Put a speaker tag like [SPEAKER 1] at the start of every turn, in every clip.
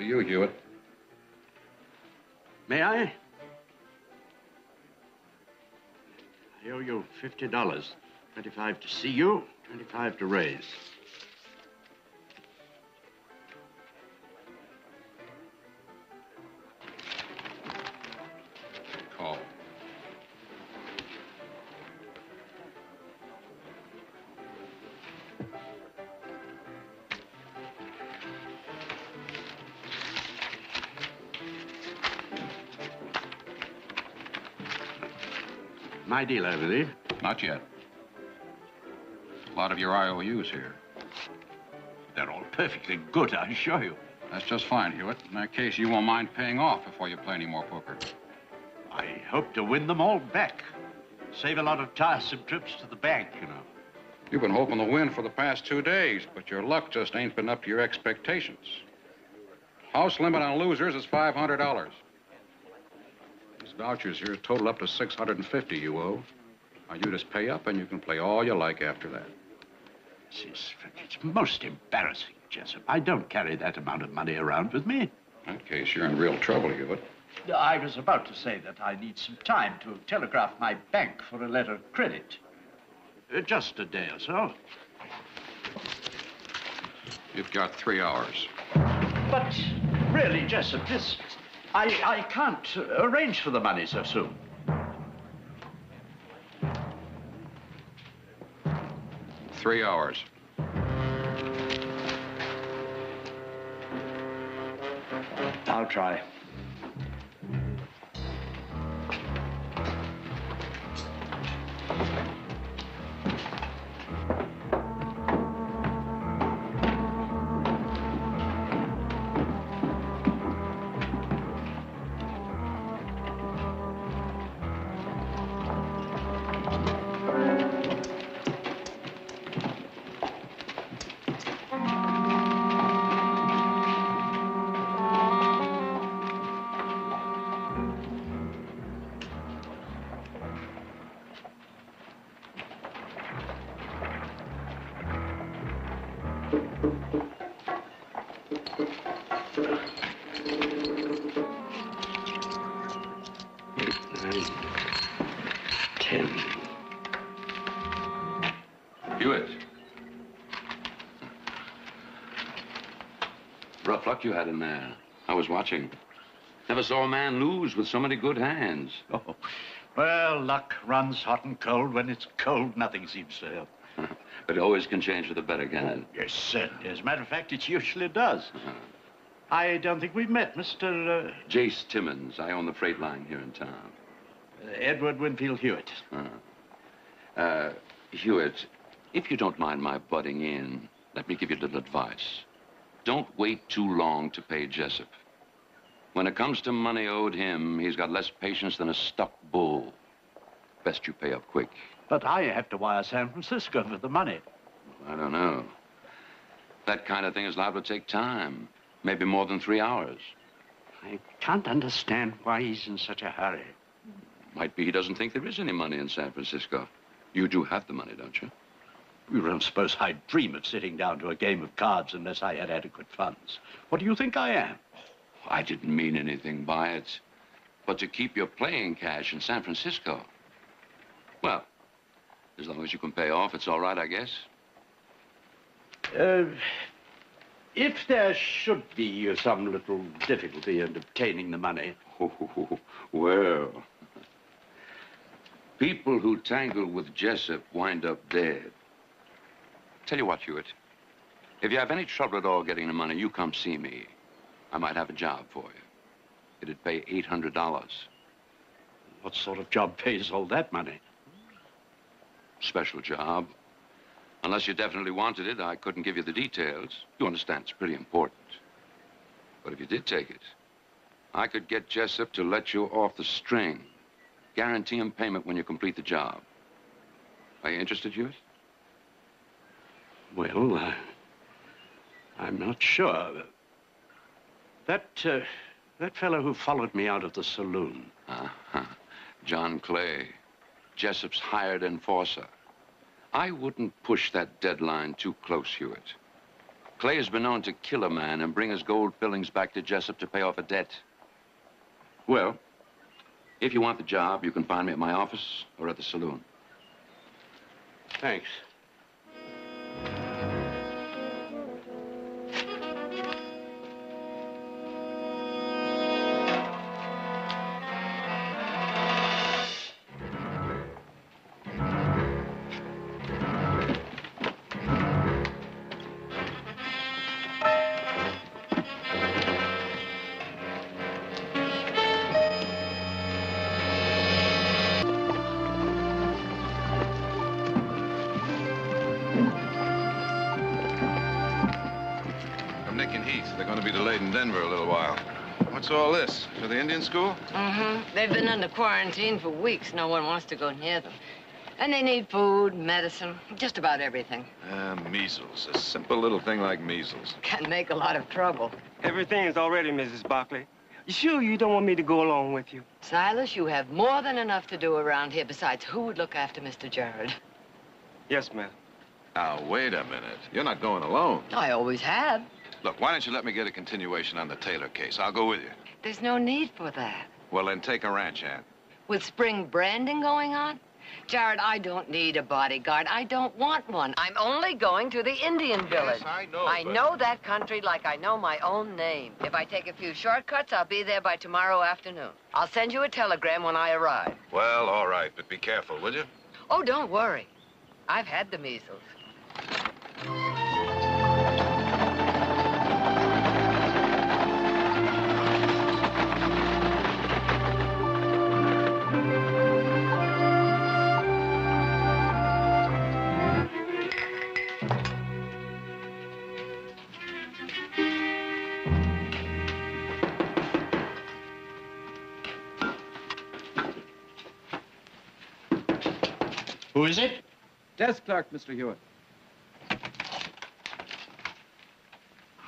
[SPEAKER 1] to you, Hewitt.
[SPEAKER 2] May I? I owe you $50. 25 to see you, 25 to raise.
[SPEAKER 1] Call.
[SPEAKER 2] My deal, I believe.
[SPEAKER 1] Not yet. A lot of your IOUs here.
[SPEAKER 2] They're all perfectly good, I assure you.
[SPEAKER 1] That's just fine, Hewitt. In that case, you won't mind paying off before you play any more poker.
[SPEAKER 2] I hope to win them all back. Save a lot of tiresome trips to the bank, you know.
[SPEAKER 1] You've been hoping to win for the past 2 days, but your luck just ain't been up to your expectations. House limit on losers is $500. These vouchers here total up to $650 you owe. Now, you just pay up and you can play all you like after that.
[SPEAKER 2] It's most embarrassing, Jessup. I don't carry that amount of money around with me.
[SPEAKER 1] In that case, you're in real trouble, Hewitt.
[SPEAKER 2] I was about to say that I need some time to telegraph my bank for a letter of credit. Just a day or so.
[SPEAKER 1] You've got 3 hours.
[SPEAKER 2] But really, Jessup, I can't arrange for the money so soon.
[SPEAKER 1] Three hours.
[SPEAKER 2] I'll try.
[SPEAKER 3] Rough luck you had in there. I was watching. Never saw a man lose with so many good hands.
[SPEAKER 2] Oh, well, luck runs hot and cold. When it's cold, nothing seems to help.
[SPEAKER 3] But it always can change for the better, can it?
[SPEAKER 2] Yes, certainly. As a matter of fact, it usually does. I don't think we've met, Mr.
[SPEAKER 3] Jace Timmons. I own the freight line here in town.
[SPEAKER 2] Edward Winfield Hewitt.
[SPEAKER 3] Hewitt, if you don't mind my butting in, let me give you a little advice. Don't wait too long to pay Jessup. When it comes to money owed him, he's got less patience than a stuck bull. Best you pay up quick.
[SPEAKER 2] But I have to wire San Francisco for the money.
[SPEAKER 3] I don't know. That kind of thing is liable to take time. Maybe more than 3 hours.
[SPEAKER 2] I can't understand why he's in such a hurry.
[SPEAKER 3] Might be he doesn't think there is any money in San Francisco. You do have the money, don't you?
[SPEAKER 2] You don't suppose I'd dream of sitting down to a game of cards unless I had adequate funds. What do you think I am?
[SPEAKER 3] I didn't mean anything by it. But to keep your playing cash in San Francisco, well, as long as you can pay off, it's all right, I guess.
[SPEAKER 2] If there should be some little difficulty in obtaining the money.
[SPEAKER 3] Well, people who tangle with Jessup wind up dead. Tell you what, Hewitt, if you have any trouble at all getting the money, you come see me. I might have a job for you. It'd pay $800.
[SPEAKER 2] What sort of job pays all that money?
[SPEAKER 3] Special job. Unless you definitely wanted it, I couldn't give you the details. You understand, it's pretty important. But if you did take it, I could get Jessup to let you off the string. Guarantee him payment when you complete the job. Are you interested, Hewitt?
[SPEAKER 2] Well, I'm not sure. That fellow who followed me out of the saloon.
[SPEAKER 3] John Clay, Jessup's hired enforcer. I wouldn't push that deadline too close, Hewitt. Clay has been known to kill a man and bring his gold fillings back to Jessup to pay off a debt. Well, if you want the job, you can find me at my office or at the saloon.
[SPEAKER 2] Thanks.
[SPEAKER 4] They're going to be delayed in Denver a little while. What's all this? For the Indian school?
[SPEAKER 5] Mm-hmm. They've been under quarantine for weeks. No one wants to go near them. And they need food, medicine, just about everything.
[SPEAKER 4] Measles. A simple little thing like measles.
[SPEAKER 5] Can make a lot of trouble.
[SPEAKER 6] Everything's all ready, Mrs. Barkley. You sure you don't want me to go along with you?
[SPEAKER 5] Silas, you have more than enough to do around here. Besides, who would look after Mr. Jared?
[SPEAKER 6] Yes, ma'am.
[SPEAKER 4] Now, wait a minute. You're not going alone.
[SPEAKER 5] I always have.
[SPEAKER 4] Look, why don't you let me get a continuation on the Taylor case? I'll go with you.
[SPEAKER 5] There's no need for that.
[SPEAKER 4] Well, then take a ranch hand.
[SPEAKER 5] With spring branding going on? Jared, I don't need a bodyguard. I don't want one. I'm only going to the Indian village.
[SPEAKER 4] Yes, I know,
[SPEAKER 5] I
[SPEAKER 4] but-
[SPEAKER 5] know that country like I know my own name. If I take a few shortcuts, I'll be there by tomorrow afternoon. I'll send you a telegram when I arrive.
[SPEAKER 4] Well, all right, but be careful, will you?
[SPEAKER 5] Oh, don't worry. I've had the measles.
[SPEAKER 2] Who is it?
[SPEAKER 7] Desk clerk, Mr. Hewitt.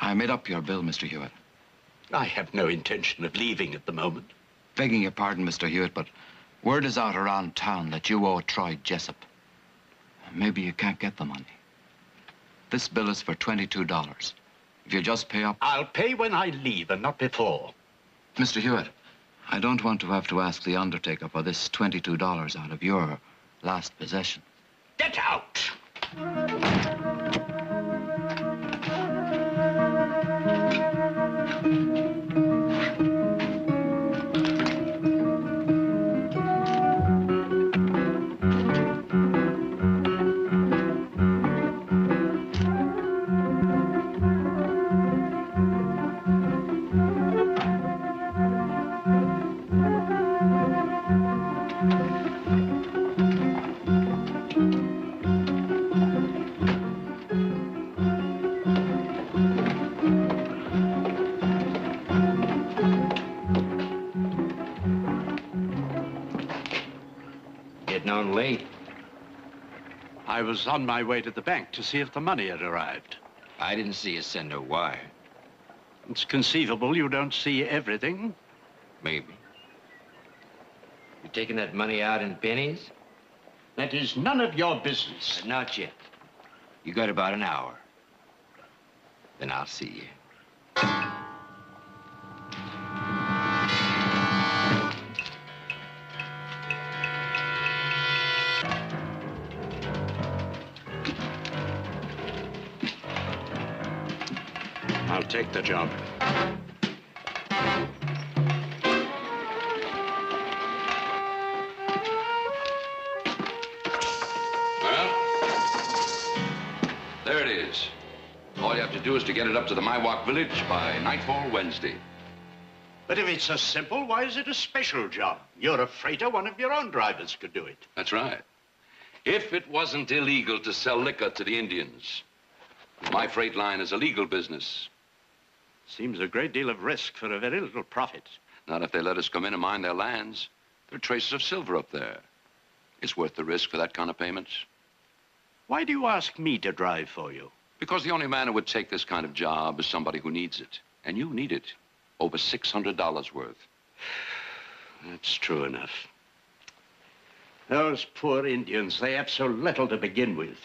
[SPEAKER 8] I made up your bill, Mr. Hewitt.
[SPEAKER 2] I have no intention of leaving at the moment.
[SPEAKER 8] Begging your pardon, Mr. Hewitt, but word is out around town that you owe Troy Jessup. Maybe you can't get the money. This bill is for $22. If you just pay up...
[SPEAKER 2] I'll pay when I leave and not before.
[SPEAKER 8] Mr. Hewitt, I don't want to have to ask the undertaker for this $22 out of your last possession.
[SPEAKER 2] Get out!
[SPEAKER 9] Late.
[SPEAKER 2] I was on my way to the bank to see if the money had arrived.
[SPEAKER 9] I didn't see you send a wire.
[SPEAKER 2] It's conceivable you don't see everything.
[SPEAKER 9] Maybe. You taking that money out in pennies?
[SPEAKER 2] That is none of your business.
[SPEAKER 9] Not yet. You got about an hour. Then I'll see you.
[SPEAKER 2] I'll take the job.
[SPEAKER 3] Well, there it is. All you have to do is to get it up to the Miwok village by nightfall Wednesday.
[SPEAKER 2] But if it's so simple, why is it a special job? You're a freighter, one of your own drivers could do it.
[SPEAKER 3] That's right. If it wasn't illegal to sell liquor to the Indians, my freight line is a legal business.
[SPEAKER 2] Seems a great deal of risk for a very little profit.
[SPEAKER 3] Not if they let us come in and mine their lands. There are traces of silver up there. It's worth the risk for that kind of payment.
[SPEAKER 2] Why do you ask me to drive for you?
[SPEAKER 3] Because the only man who would take this kind of job is somebody who needs it. And you need it. Over $600 worth.
[SPEAKER 2] That's true enough. Those poor Indians, they have so little to begin with.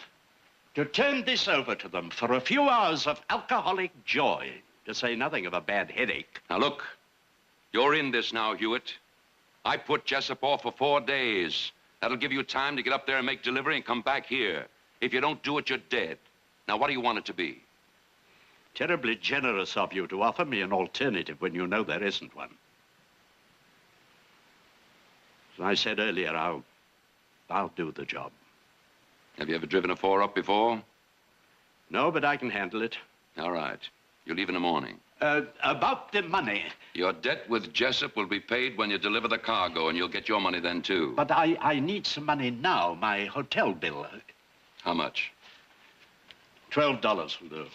[SPEAKER 2] to turn this over to them for a few hours of alcoholic joy, to say nothing of a bad headache.
[SPEAKER 3] Now, look, you're in this now, Hewitt. I put Jessup off for 4 days. That'll give you time to get up there and make delivery and come back here. If you don't do it, you're dead. Now, what do you want it to be?
[SPEAKER 2] Terribly generous of you to offer me an alternative when you know there isn't one. As I said earlier, I'll do the job.
[SPEAKER 3] Have you ever driven a 4-up before?
[SPEAKER 2] No, but I can handle it.
[SPEAKER 3] All right. You leave in the morning.
[SPEAKER 2] About the money.
[SPEAKER 3] Your debt with Jessup will be paid when you deliver the cargo, and you'll get your money then, too.
[SPEAKER 2] But I need some money now, my hotel bill.
[SPEAKER 3] How much?
[SPEAKER 2] $12 will do.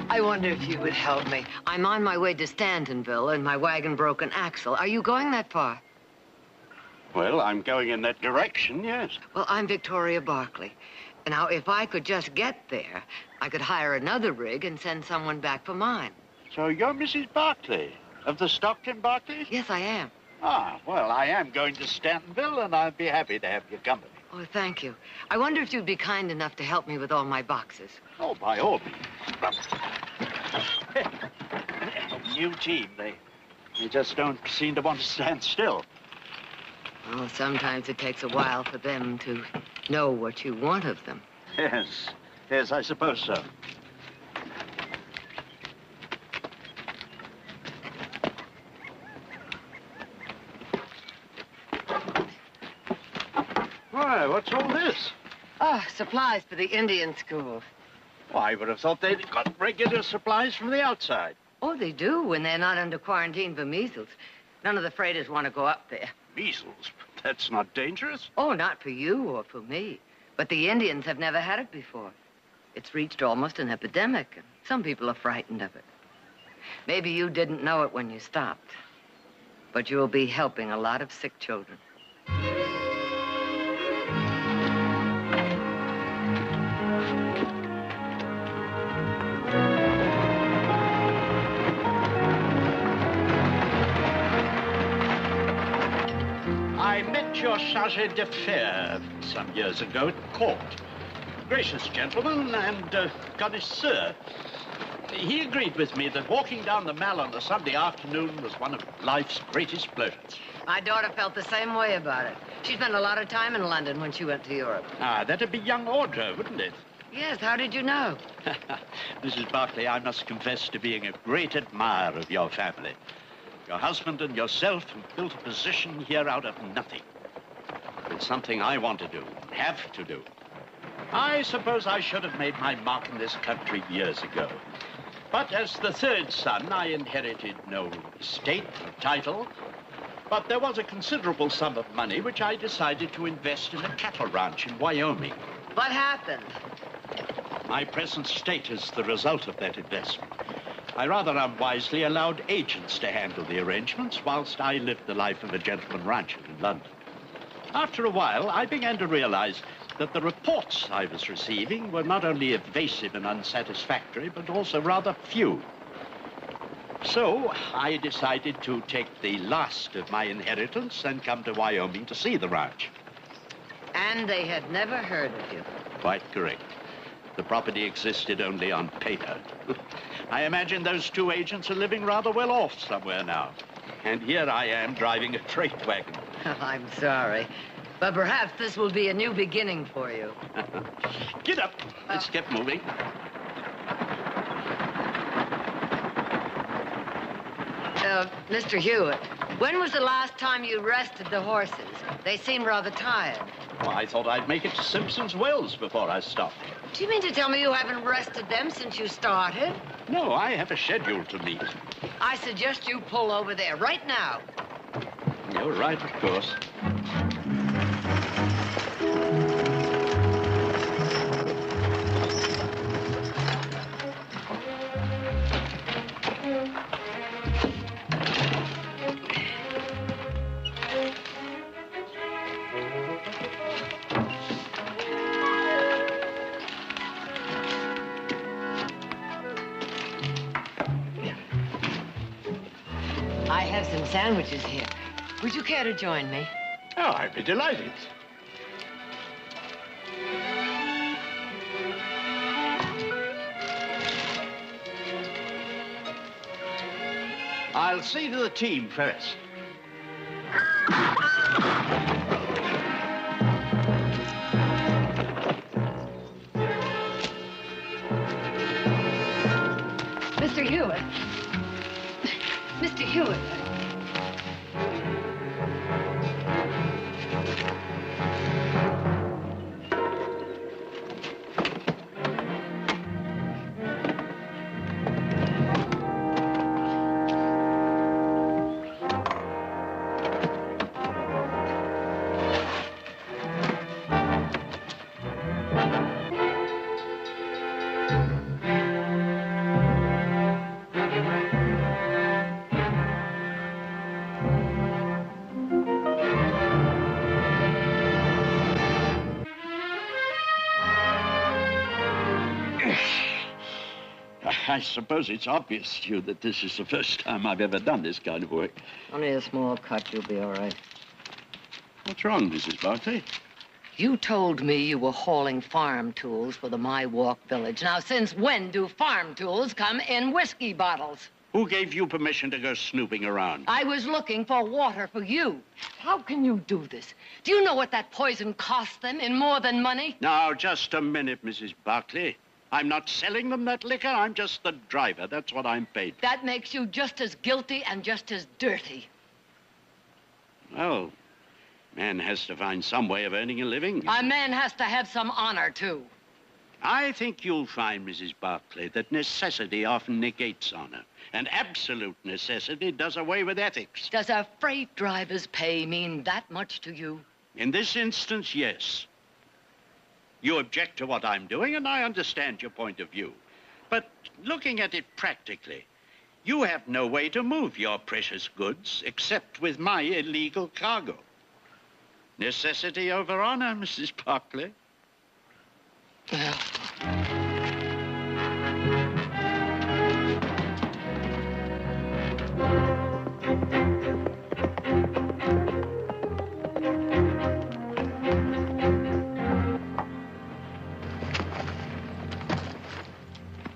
[SPEAKER 5] I wonder if you would help me. I'm on my way to Stantonville, and my wagon broke an axle. Are you going that far?
[SPEAKER 2] Well, I'm going in that direction, yes.
[SPEAKER 5] Well, I'm Victoria Barkley. Now, if I could just get there, I could hire another rig and send someone back for mine.
[SPEAKER 2] So you're Mrs. Barkley, of the Stockton Barkleys?
[SPEAKER 5] Yes, I am.
[SPEAKER 2] Ah, well, I am going to Stantonville, and I'd be happy to have your company.
[SPEAKER 5] Oh, thank you. I wonder if you'd be kind enough to help me with all my boxes.
[SPEAKER 2] Oh, by all means. New team, they just don't seem to want to stand still.
[SPEAKER 5] Well, sometimes it takes a while for them to know what you want of them.
[SPEAKER 2] Yes, I suppose so. Why, what's all this?
[SPEAKER 5] Oh, supplies for the Indian school.
[SPEAKER 2] Well, I would have thought they'd got regular supplies from the outside.
[SPEAKER 5] Oh, they do when they're not under quarantine for measles. None of the freighters want to go up there.
[SPEAKER 2] Measles? That's not dangerous.
[SPEAKER 5] Oh, not for you or for me. But the Indians have never had it before. It's reached almost an epidemic, and some people are frightened of it. Maybe you didn't know it when you stopped. But you'll be helping a lot of sick children.
[SPEAKER 2] I met your chargé d'affaires some years ago at court. Gracious gentleman and connoisseur. He agreed with me that walking down the Mall on a Sunday afternoon was one of life's greatest pleasures.
[SPEAKER 5] My daughter felt the same way about it. She spent a lot of time in London when she went to Europe.
[SPEAKER 2] Ah, that'd be young Audra, wouldn't it?
[SPEAKER 5] Yes, how did you know?
[SPEAKER 2] Mrs. Barkley, I must confess to being a great admirer of your family. Your husband and yourself have built a position here out of nothing. It's something I want to do, have to do. I suppose I should have made my mark in this country years ago. But as the third son, I inherited no estate or title. But there was a considerable sum of money which I decided to invest in a cattle ranch in Wyoming.
[SPEAKER 5] What happened?
[SPEAKER 2] My present state is the result of that investment. I rather unwisely allowed agents to handle the arrangements whilst I lived the life of a gentleman rancher in London. After a while, I began to realize that the reports I was receiving were not only evasive and unsatisfactory, but also rather few. So I decided to take the last of my inheritance and come to Wyoming to see the ranch.
[SPEAKER 5] And they had never heard of you.
[SPEAKER 2] Quite correct. The property existed only on paper. I imagine those two agents are living rather well off somewhere now. And here I am driving a freight wagon.
[SPEAKER 5] I'm sorry. But perhaps this will be a new beginning for you.
[SPEAKER 2] Get up. Let's get moving.
[SPEAKER 5] Mr. Hewitt, when was the last time you rested the horses? They seem rather tired.
[SPEAKER 2] Well, I thought I'd make it to Simpson's Wells before I stopped.
[SPEAKER 5] Do you mean to tell me you haven't rested them since you started?
[SPEAKER 2] No, I have a schedule to meet.
[SPEAKER 5] I suggest you pull over there right now.
[SPEAKER 2] You're right, of course.
[SPEAKER 5] I have some sandwiches here. Would you care to join me?
[SPEAKER 2] Oh, I'd be delighted. I'll see to the team first.
[SPEAKER 5] Mr. Hewitt. Mr. Hewitt.
[SPEAKER 2] I suppose it's obvious to you that this is the first time I've ever done this kind of work.
[SPEAKER 5] Only a small cut. You'll be all right.
[SPEAKER 2] What's wrong, Mrs. Barclay?
[SPEAKER 5] You told me you were hauling farm tools for the My Walk Village. Now, since when do farm tools come in whiskey bottles?
[SPEAKER 2] Who gave you permission to go snooping around?
[SPEAKER 5] I was looking for water for you. How can you do this? Do you know what that poison cost them in more than money?
[SPEAKER 2] Now, just a minute, Mrs. Barclay. I'm not selling them that liquor. I'm just the driver. That's what I'm paid for.
[SPEAKER 5] That makes you just as guilty and just as dirty.
[SPEAKER 2] Well, man has to find some way of earning a living.
[SPEAKER 5] A man has to have some honor, too.
[SPEAKER 2] I think you'll find, Mrs. Barclay, that necessity often negates honor. And absolute necessity does away with ethics.
[SPEAKER 5] Does a freight driver's pay mean that much to you?
[SPEAKER 2] In this instance, yes. You object to what I'm doing, and I understand your point of view. But looking at it practically, you have no way to move your precious goods except with my illegal cargo. Necessity over honor, Mrs. Barclay.
[SPEAKER 5] Well,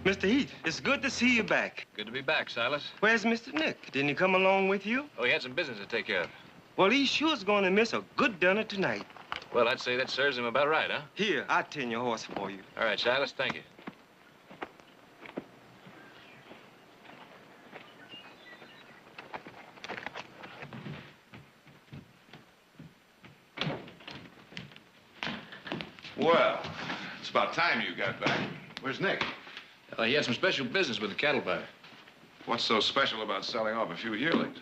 [SPEAKER 6] Mr. Heath, it's good to see you back.
[SPEAKER 4] Good to be back, Silas.
[SPEAKER 6] Where's Mr. Nick? Didn't he come along with you?
[SPEAKER 4] Oh, he had some business to take care of.
[SPEAKER 6] Well, he sure's gonna miss a good dinner tonight.
[SPEAKER 4] Well, I'd say that serves him about right, huh?
[SPEAKER 6] Here, I'll tend your horse for you.
[SPEAKER 4] All right, Silas, thank you. Well, it's about time you got back. Where's Nick?
[SPEAKER 10] He had some special business with the cattle buyer.
[SPEAKER 1] What's so special about selling off a few yearlings?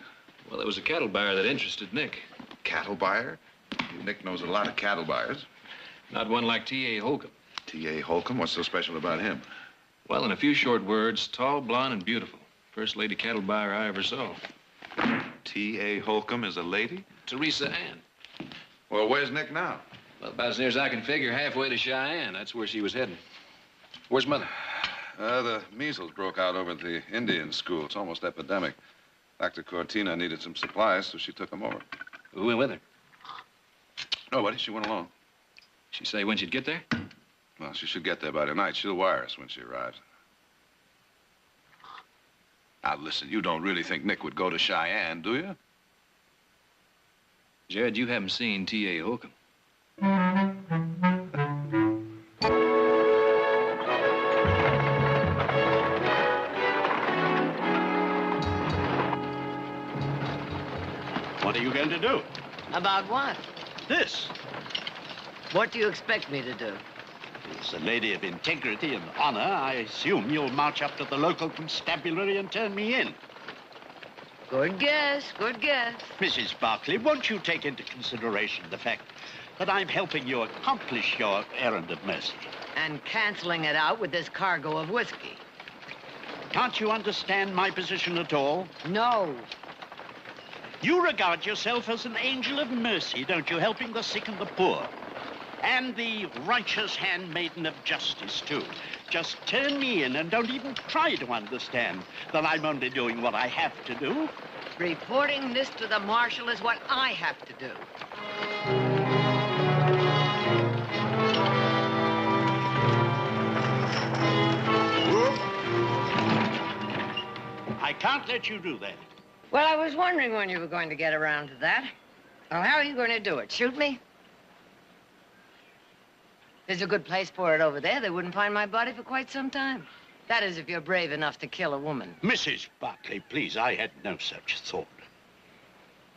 [SPEAKER 10] Well, it was a cattle buyer that interested Nick.
[SPEAKER 1] Cattle buyer? Nick knows a lot of cattle buyers.
[SPEAKER 10] Not one like T.A. Holcomb.
[SPEAKER 1] T.A. Holcomb, what's so special about him?
[SPEAKER 10] Well, in a few short words, tall, blonde, and beautiful. First lady cattle buyer I ever saw.
[SPEAKER 1] T.A. Holcomb is a lady?
[SPEAKER 10] Teresa Ann.
[SPEAKER 1] Well, where's Nick now?
[SPEAKER 10] Well, about as near as I can figure, halfway to Cheyenne. That's where she was heading. Where's Mother?
[SPEAKER 1] The measles broke out over at the Indian school. It's almost epidemic. Dr. Cortina needed some supplies, so she took them over.
[SPEAKER 10] Who went with her?
[SPEAKER 1] Nobody. She went along.
[SPEAKER 10] She say when she'd get there?
[SPEAKER 1] Well, she should get there by tonight. She'll wire us when she arrives. Now, listen, you don't really think Nick would go to Cheyenne, do you?
[SPEAKER 10] Jared, you haven't seen T.A. Holcomb.
[SPEAKER 2] What are you going to do?
[SPEAKER 5] About what?
[SPEAKER 2] This.
[SPEAKER 5] What do you expect me to do?
[SPEAKER 2] As a lady of integrity and honor, I assume you'll march up to the local constabulary and turn me in.
[SPEAKER 5] Good guess, good guess.
[SPEAKER 2] Mrs. Barclay, won't you take into consideration the fact that I'm helping you accomplish your errand of mercy?
[SPEAKER 5] And canceling it out with this cargo of whiskey.
[SPEAKER 2] Can't you understand my position at all?
[SPEAKER 5] No.
[SPEAKER 2] You regard yourself as an angel of mercy, don't you, helping the sick and the poor? And the righteous handmaiden of justice, too. Just turn me in and don't even try to understand that I'm only doing what I have to do.
[SPEAKER 5] Reporting this to the marshal is what I have to do.
[SPEAKER 2] I can't let you do that.
[SPEAKER 5] Well, I was wondering when you were going to get around to that. Well, how are you going to do it? Shoot me? There's a good place for it over there. They wouldn't find my body for quite some time. That is, if you're brave enough to kill a woman.
[SPEAKER 2] Mrs. Barclay, please, I had no such thought.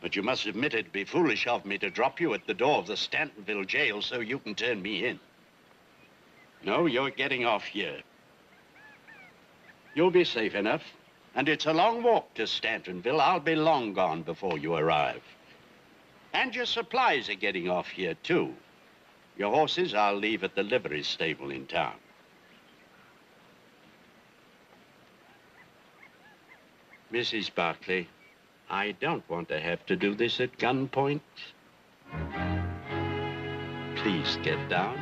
[SPEAKER 2] But you must admit it'd be foolish of me to drop you at the door of the Stantonville jail so you can turn me in. No, you're getting off here. You'll be safe enough. And it's a long walk to Stantonville. I'll be long gone before you arrive. And your supplies are getting off here, too. Your horses I'll leave at the livery stable in town. Mrs. Barclay, I don't want to have to do this at gunpoint. Please get down.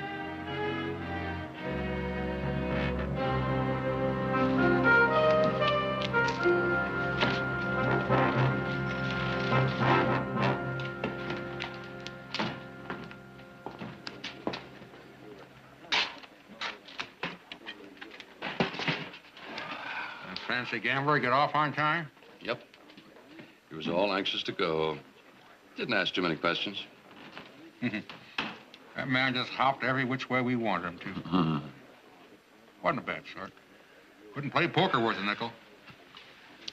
[SPEAKER 1] Fancy gambler get off on time?
[SPEAKER 3] Yep. He was all anxious to go. Didn't ask too many questions.
[SPEAKER 1] That man just hopped every which way we wanted him to. Wasn't a bad sort. Couldn't play poker worth a nickel.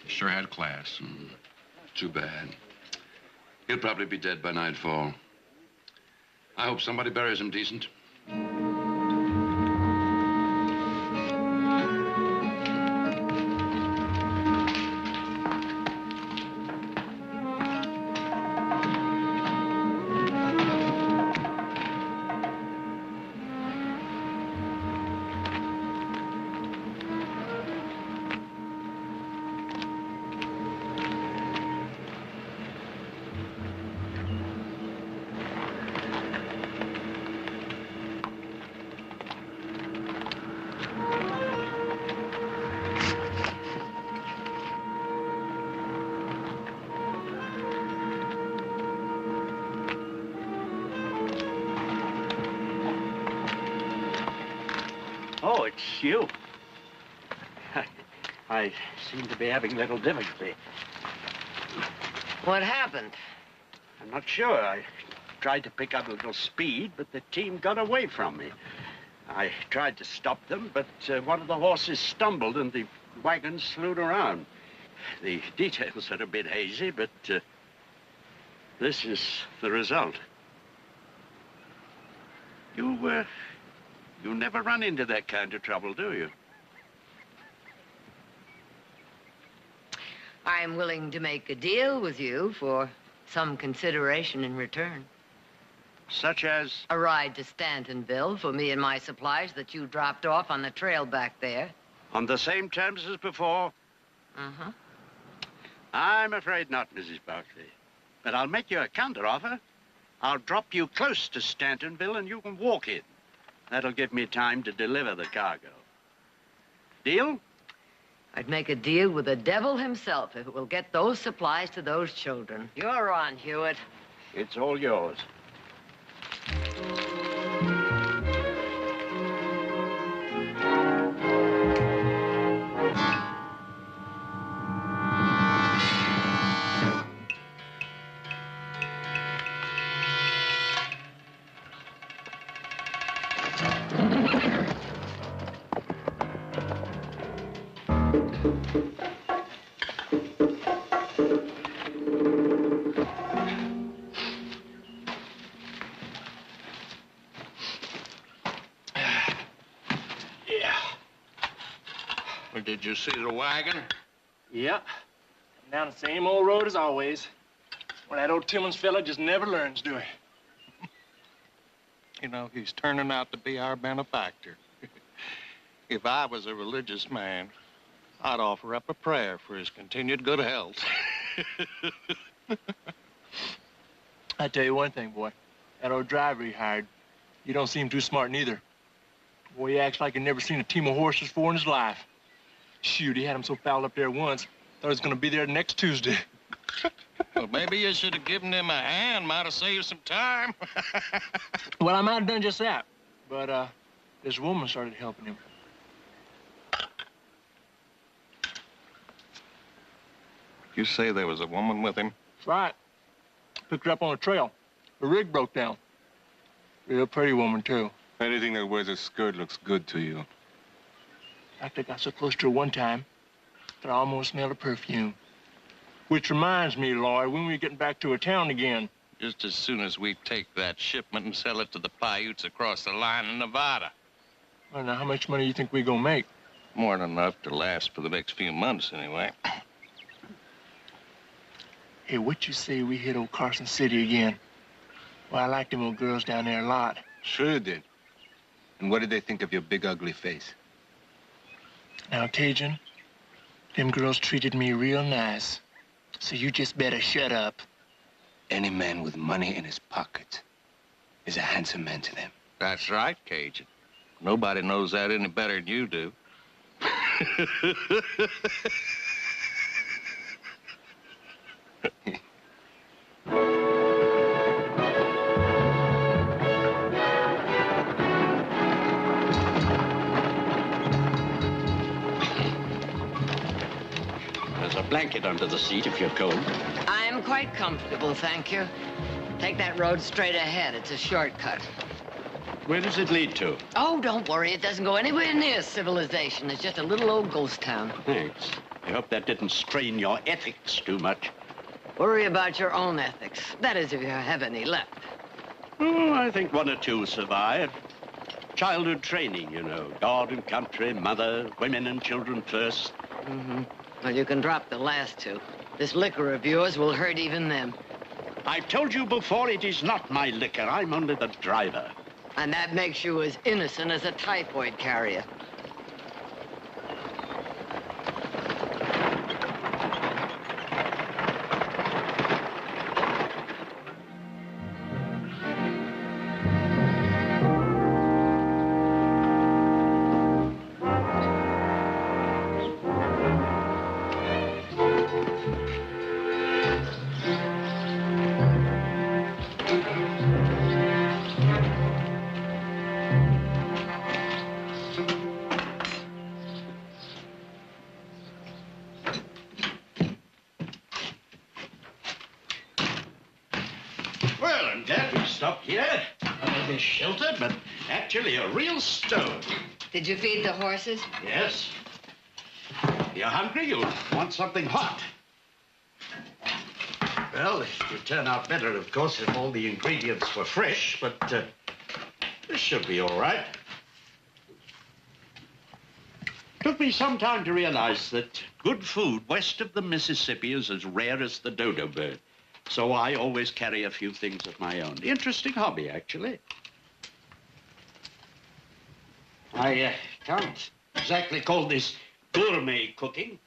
[SPEAKER 1] He sure had class.
[SPEAKER 3] Too bad. He'll probably be dead by nightfall. I hope somebody buries him decent.
[SPEAKER 2] Oh, it's you. I seem to be having a little difficulty.
[SPEAKER 5] What happened?
[SPEAKER 2] I'm not sure. I tried to pick up a little speed, but the team got away from me. I tried to stop them, but one of the horses stumbled and the wagon slewed around. The details are a bit hazy, but this is the result. You never run into that kind of trouble, do you?
[SPEAKER 5] I'm willing to make a deal with you for some consideration in return.
[SPEAKER 2] Such as?
[SPEAKER 5] A ride to Stantonville for me and my supplies that you dropped off on the trail back there.
[SPEAKER 2] On the same terms as before?
[SPEAKER 5] Uh-huh.
[SPEAKER 2] I'm afraid not, Mrs. Barclay. But I'll make you a counteroffer. I'll drop you close to Stantonville and you can walk in. That'll give me time to deliver the cargo. Deal?
[SPEAKER 5] I'd make a deal with the devil himself if it will get those supplies to those children. You're on, Hewitt.
[SPEAKER 2] It's all yours.
[SPEAKER 11] Did you see the wagon?
[SPEAKER 12] Yep. Down the same old road as always. Well, that old Timmons fella just never learns, do he?
[SPEAKER 11] You know, he's turning out to be our benefactor. If I was a religious man, I'd offer up a prayer for his continued good health.
[SPEAKER 12] I tell you one thing, boy. That old driver he hired, he don't seem too smart neither. Boy, he acts like he'd never seen a team of horses before in his life. Shoot, he had him so fouled up there once, thought he was gonna be there next Tuesday.
[SPEAKER 11] Well, maybe you should have given him a hand. Might have saved some time.
[SPEAKER 12] Well, I might have done just that. But, this woman started helping him.
[SPEAKER 11] You say there was a woman with him?
[SPEAKER 12] That's right. Picked her up on a trail. Her rig broke down. Real pretty woman, too.
[SPEAKER 11] Anything that wears a skirt looks good to you.
[SPEAKER 12] In fact, I got so close to her one time that I almost smelled her perfume. Which reminds me, Lloyd, when we getting back to a town again?
[SPEAKER 11] Just as soon as we take that shipment and sell it to the Paiutes across the line in Nevada.
[SPEAKER 12] Well, now, how much money you think we gonna make?
[SPEAKER 11] More than enough to last for the next few months, anyway.
[SPEAKER 12] Hey, what you say we hit old Carson City again? Well, I like them old girls down there a lot.
[SPEAKER 13] Sure you did. And what did they think of your big, ugly face?
[SPEAKER 12] Now, Cajun, them girls treated me real nice. So you just better shut up.
[SPEAKER 13] Any man with money in his pocket is a handsome man to them.
[SPEAKER 11] That's right, Cajun. Nobody knows that any better than you do.
[SPEAKER 2] There's a blanket under the seat if you're cold.
[SPEAKER 5] I'm quite comfortable, thank you. Take that road straight ahead. It's a shortcut.
[SPEAKER 2] Where does it lead to?
[SPEAKER 5] Oh, don't worry. It doesn't go anywhere near civilization. It's just a little old ghost town.
[SPEAKER 2] Thanks. I hope that didn't strain your ethics too much.
[SPEAKER 5] Worry about your own ethics. That is, if you have any left.
[SPEAKER 2] Oh, I think one or two survive. Childhood training, you know. God and country, mother, women and children first.
[SPEAKER 5] Mm-hmm. Well, you can drop the last two. This liquor of yours will hurt even them.
[SPEAKER 2] I've told you before, it is not my liquor. I'm only the driver.
[SPEAKER 5] And that makes you as innocent as a typhoid carrier.
[SPEAKER 2] Well, I'm glad we stopped here. A little bit sheltered, but actually a real stove.
[SPEAKER 5] Did you feed the horses?
[SPEAKER 2] Yes. You're hungry? You'll want something hot. Well, it would turn out better, of course, if all the ingredients were fresh, but this should be all right. Took me some time to realize that good food west of the Mississippi is as rare as the dodo bird. So I always carry a few things of my own. Interesting hobby, actually. I can't exactly call this gourmet cooking.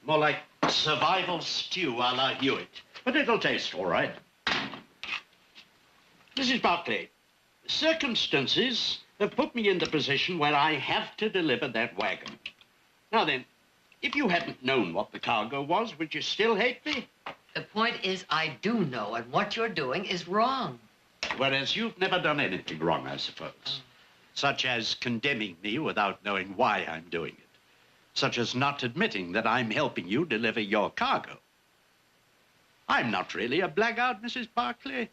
[SPEAKER 2] More like survival stew a la Hewitt. But it'll taste all right. Mrs. Barclay, circumstances have put me in the position where I have to deliver that wagon. Now then, if you hadn't known what the cargo was, would you still hate me?
[SPEAKER 5] The point is, I do know, and what you're doing is wrong.
[SPEAKER 2] Whereas you've never done anything wrong, I suppose. Such as condemning me without knowing why I'm doing it. Such as not admitting that I'm helping you deliver your cargo. I'm not really a blackguard, Mrs. Barclay.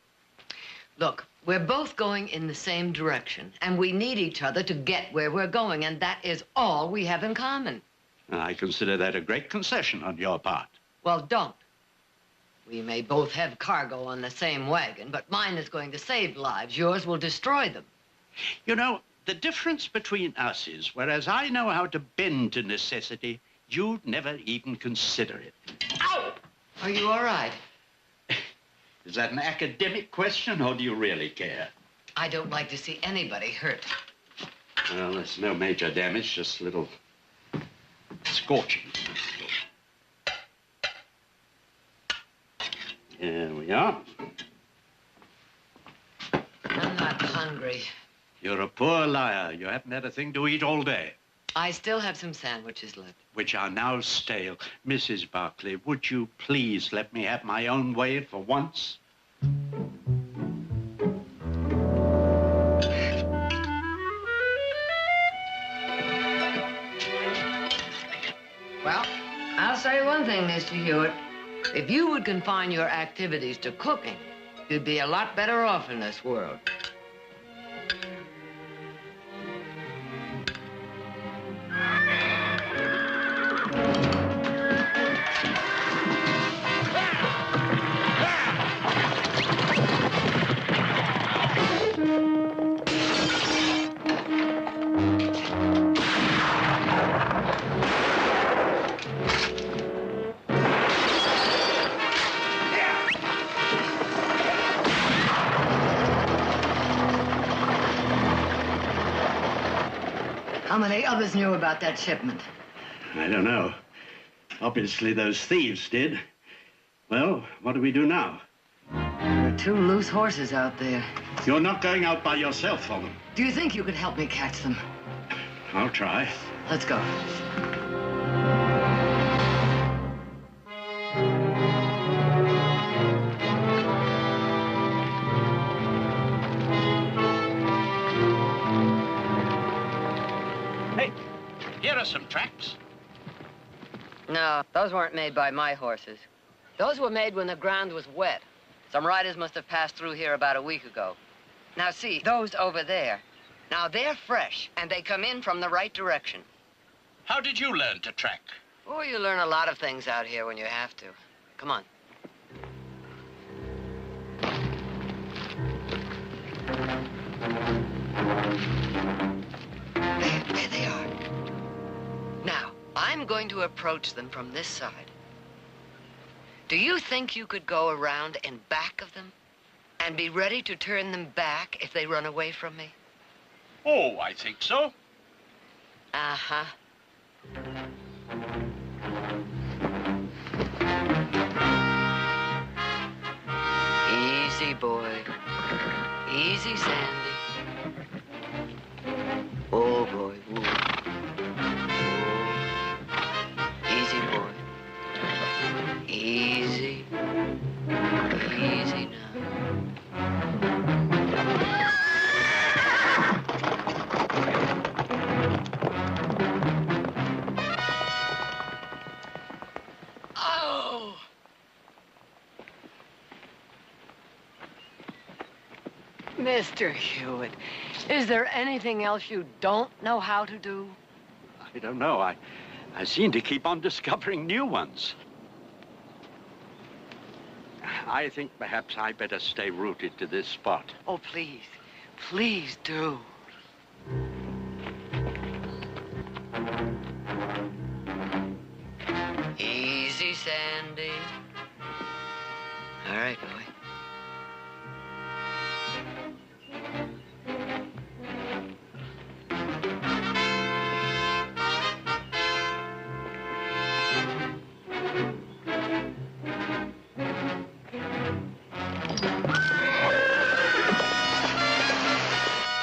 [SPEAKER 5] Look, we're both going in the same direction, and we need each other to get where we're going, and that is all we have in common.
[SPEAKER 2] I consider that a great concession on your part.
[SPEAKER 5] Well, don't. We may both have cargo on the same wagon, but mine is going to save lives. Yours will destroy them.
[SPEAKER 2] You know, The difference between us is, whereas I know how to bend to necessity, you'd never even consider it. Ow!
[SPEAKER 5] Are you all right?
[SPEAKER 2] Is that an academic question, or do you really care?
[SPEAKER 5] I don't like to see anybody hurt.
[SPEAKER 2] Well, there's no major damage, just a little scorching. Here we are.
[SPEAKER 5] I'm not hungry.
[SPEAKER 2] You're a poor liar. You haven't had a thing to eat all day.
[SPEAKER 5] I still have some sandwiches left.
[SPEAKER 2] Which are now stale. Mrs. Barclay, would you please let me have my own way for once?
[SPEAKER 5] Well, I'll say one thing, Mr. Hewitt. If you would confine your activities to cooking, you'd be a lot better off in this world. How many others knew about that shipment?
[SPEAKER 2] I don't know. Obviously, those thieves did. Well, what do we do now?
[SPEAKER 5] There are 2 loose horses out there.
[SPEAKER 2] You're not going out by yourself for them.
[SPEAKER 5] Do you think you could help me catch them?
[SPEAKER 2] I'll try.
[SPEAKER 5] Let's go.
[SPEAKER 2] Hey, here are some tracks.
[SPEAKER 5] No, those weren't made by my horses. Those were made when the ground was wet. Some riders must have passed through here about a week ago. Now, see, those over there. Now, they're fresh, and they come in from the right direction.
[SPEAKER 2] How did you learn to track?
[SPEAKER 5] Oh, you learn a lot of things out here when you have to. Come on. There they are. Now, I'm going to approach them from this side. Do you think you could go around in back of them and be ready to turn them back if they run away from me?
[SPEAKER 2] Oh, I think so.
[SPEAKER 5] Uh-huh. Easy, boy. Easy, Sandy. Oh, boy. Ooh. Easy, boy. Easy. Easy now. Oh! Mr. Hewitt, is there anything else you don't know how to do?
[SPEAKER 2] I don't know. I seem to keep on discovering new ones. I think perhaps I better stay rooted to this spot.
[SPEAKER 5] Oh, please. Please do. Easy, Sandy. All right, boy.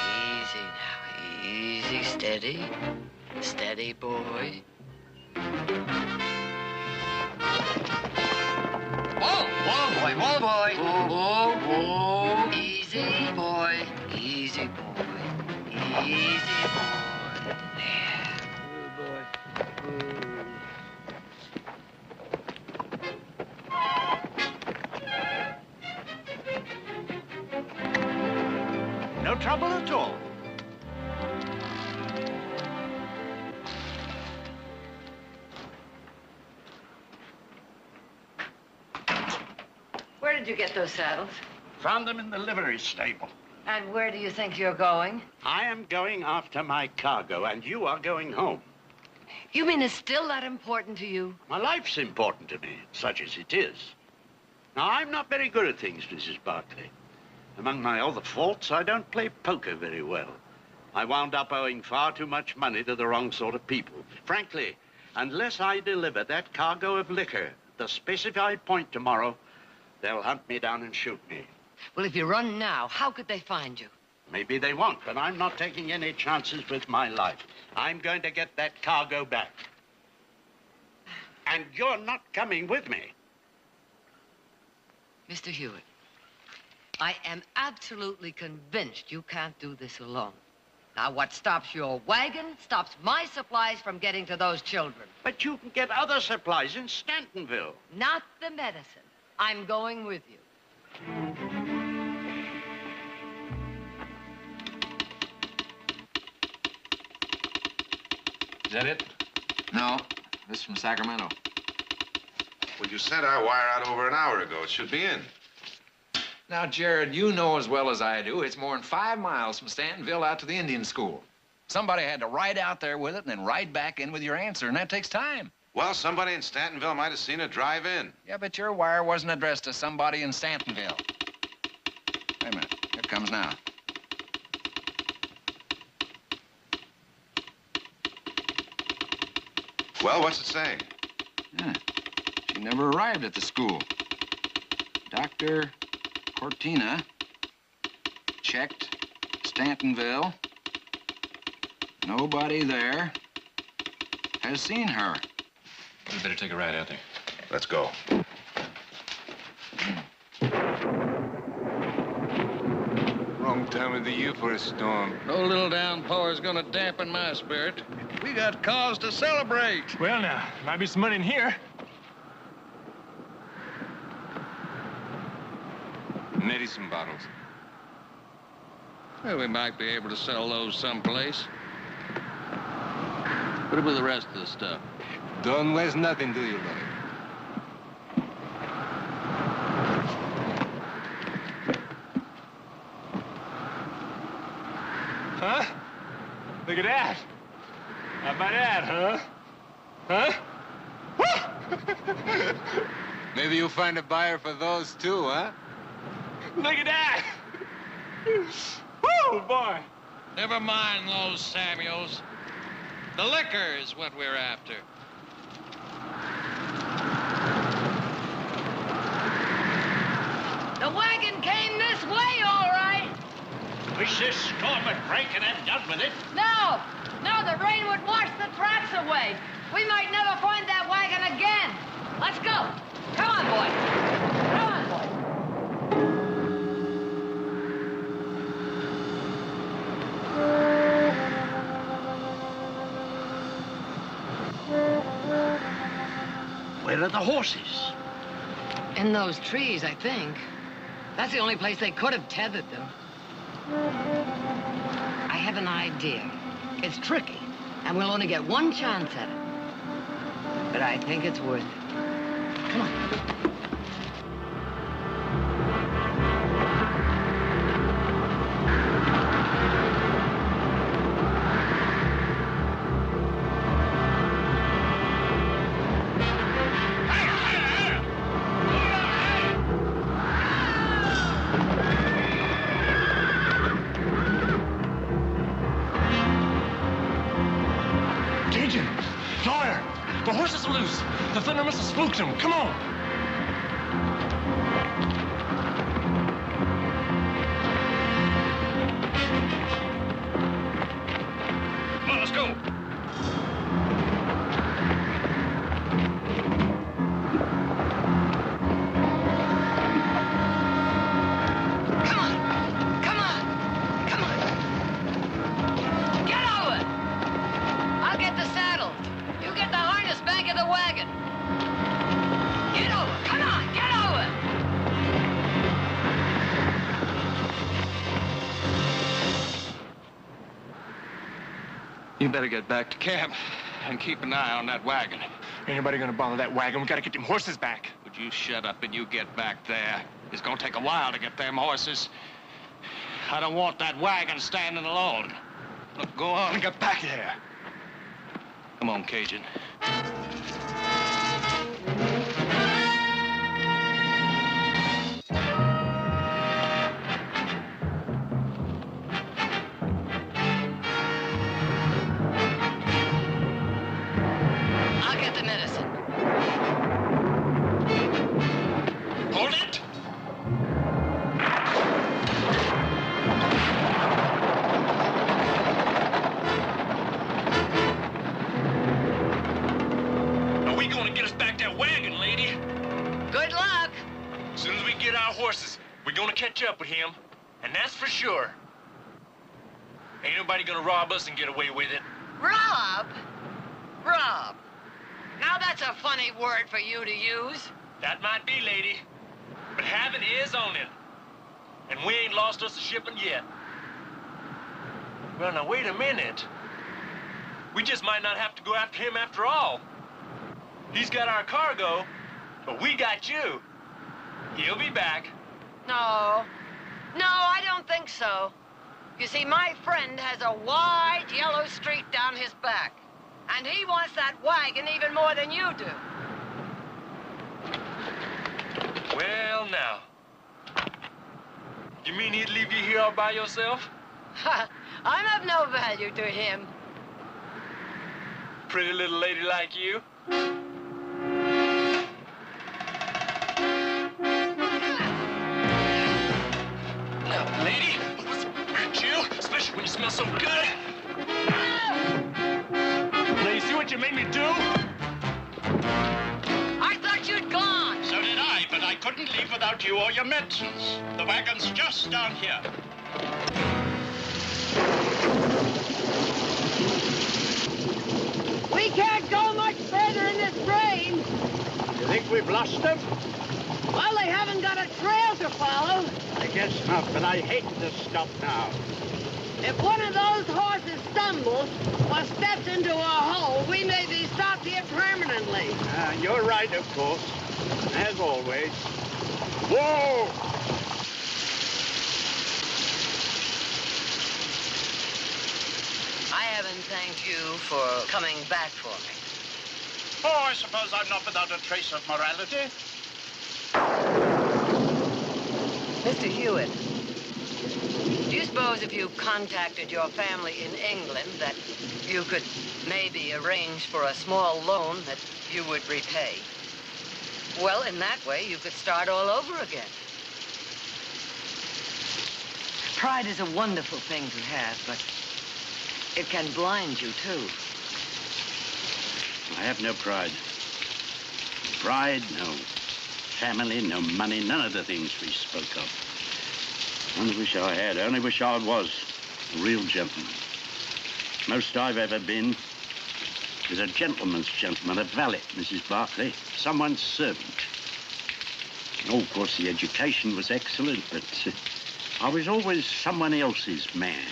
[SPEAKER 5] Easy now. Easy, steady. Steady, boy. Whoa, whoa, boy, whoa, boy. Whoa, whoa, whoa. Easy, boy. Easy, boy. Easy, boy. There. Good boy. Good.
[SPEAKER 2] No trouble at all.
[SPEAKER 5] Where did you get those saddles?
[SPEAKER 2] Found them in the livery stable.
[SPEAKER 5] And where do you think you're going?
[SPEAKER 2] I am going after my cargo, and you are going home.
[SPEAKER 5] You mean it's still that important to you?
[SPEAKER 2] My life's important to me, such as it is. Now, I'm not very good at things, Mrs. Barclay. Among my other faults, I don't play poker very well. I wound up owing far too much money to the wrong sort of people. Frankly, unless I deliver that cargo of liquor at the specified point tomorrow, they'll hunt me down and shoot me.
[SPEAKER 5] Well, if you run now, how could they find you?
[SPEAKER 2] Maybe they won't, but I'm not taking any chances with my life. I'm going to get that cargo back. And you're not coming with me.
[SPEAKER 5] Mr. Hewitt, I am absolutely convinced you can't do this alone. Now, what stops your wagon stops my supplies from getting to those children.
[SPEAKER 2] But you can get other supplies in Stantonville.
[SPEAKER 5] Not the medicine. I'm going with you.
[SPEAKER 10] Is that it?
[SPEAKER 8] No, this is from Sacramento.
[SPEAKER 4] Well, you sent our wire out over an hour ago. It should be in.
[SPEAKER 14] Now, Jared, you know as well as I do, it's more than 5 miles from Stantonville out to the Indian school. Somebody had to ride out there with it and then ride back in with your answer, and that takes time.
[SPEAKER 4] Well, somebody in Stantonville might have seen it drive in.
[SPEAKER 14] Yeah, but your wire wasn't addressed to somebody in Stantonville. Wait a minute. Here it comes now.
[SPEAKER 4] Well, what's it say?
[SPEAKER 14] Yeah. She never arrived at the school. Dr. Cortina checked Stantonville. Nobody there has seen her.
[SPEAKER 10] We better take a ride out there.
[SPEAKER 4] Let's go.
[SPEAKER 13] Wrong time of the year for a storm.
[SPEAKER 1] No little downpour is gonna dampen my spirit. We got cause to celebrate.
[SPEAKER 12] Well, now, might be some money in here.
[SPEAKER 13] Medicine bottles.
[SPEAKER 1] Well, we might be able to sell those someplace. What about the rest of the stuff?
[SPEAKER 13] Don't waste nothing, do you, Lloyd?
[SPEAKER 12] Huh? Look at that. How about that, huh? Huh?
[SPEAKER 13] Maybe you'll find a buyer for those, too, huh?
[SPEAKER 12] Look at that. Woo, boy.
[SPEAKER 1] Never mind those Samuels. The liquor is what we're after.
[SPEAKER 5] The wagon came this way, all right.
[SPEAKER 2] Wish this storm would break and have done with it.
[SPEAKER 5] No, the rain would wash the tracks away. We might never find that wagon again. Let's go. Come on, boy. Come on, boy.
[SPEAKER 2] Where are the horses?
[SPEAKER 5] In those trees, I think. That's the only place they could have tethered them. I have an idea. It's tricky, and we'll only get one chance at it. But I think it's worth it. Come on.
[SPEAKER 12] The horses are loose. The thunder must have spooked them. Come on.
[SPEAKER 1] Come on, let's go.
[SPEAKER 12] You better get back to camp and keep an eye on that wagon. Anybody gonna bother that wagon? We gotta get them horses back.
[SPEAKER 1] Would you shut up and you get back there? It's gonna take a while to get them horses.
[SPEAKER 11] I don't want that wagon standing alone. Look, go on and get back here. Come on, Cajun.
[SPEAKER 5] I'll get the medicine.
[SPEAKER 11] Hold it! Are we going to get us back that wagon, lady?
[SPEAKER 5] Good luck.
[SPEAKER 11] As soon as we get our horses, we're going to catch up with him. And that's for sure. Ain't nobody going to rob us and get away with it.
[SPEAKER 5] Rob? Rob. Now that's a funny word for you to use.
[SPEAKER 11] That might be, lady. But having is on it. And we ain't lost us a shipping yet. Well, now, wait a minute. We just might not have to go after him after all. He's got our cargo, but we got you. He'll be back.
[SPEAKER 5] No. No, I don't think so. You see, my friend has a wide yellow streak down his back. And he wants that wagon even more than you do.
[SPEAKER 11] Well, now. You mean he'd leave you here all by yourself?
[SPEAKER 5] I'm of no value to him.
[SPEAKER 11] Pretty little lady like you. Now, lady, what's hurt you? Especially when you smell so good. Now, you see what you made me do?
[SPEAKER 5] I thought you'd gone.
[SPEAKER 2] So did I, but I couldn't leave without you or your medicines. The wagon's just down here.
[SPEAKER 15] We can't go much further in this rain.
[SPEAKER 2] You think we've lost them?
[SPEAKER 15] Well, they haven't got a trail to follow.
[SPEAKER 2] I guess not, but I hate to stop now.
[SPEAKER 15] If one of those horses stumbles or steps into a hole, we may be stopped here permanently.
[SPEAKER 2] You're right, of course. As always. Whoa!
[SPEAKER 5] I haven't thanked you for coming back for me.
[SPEAKER 2] Oh, I suppose I'm not without a trace of morality.
[SPEAKER 5] Mr. Hewitt, do you suppose if you contacted your family in England that you could maybe arrange for a small loan that you would repay? Well, in that way, you could start all over again. Pride is a wonderful thing to have, but it can blind you, too.
[SPEAKER 2] I have no pride. Pride, no family, no money, none of the things we spoke of. Only wish I had. Only wish I was a real gentleman. Most I've ever been is a gentleman's gentleman, a valet, Mrs. Barclay, someone's servant. Oh, of course, the education was excellent, but I was always someone else's man.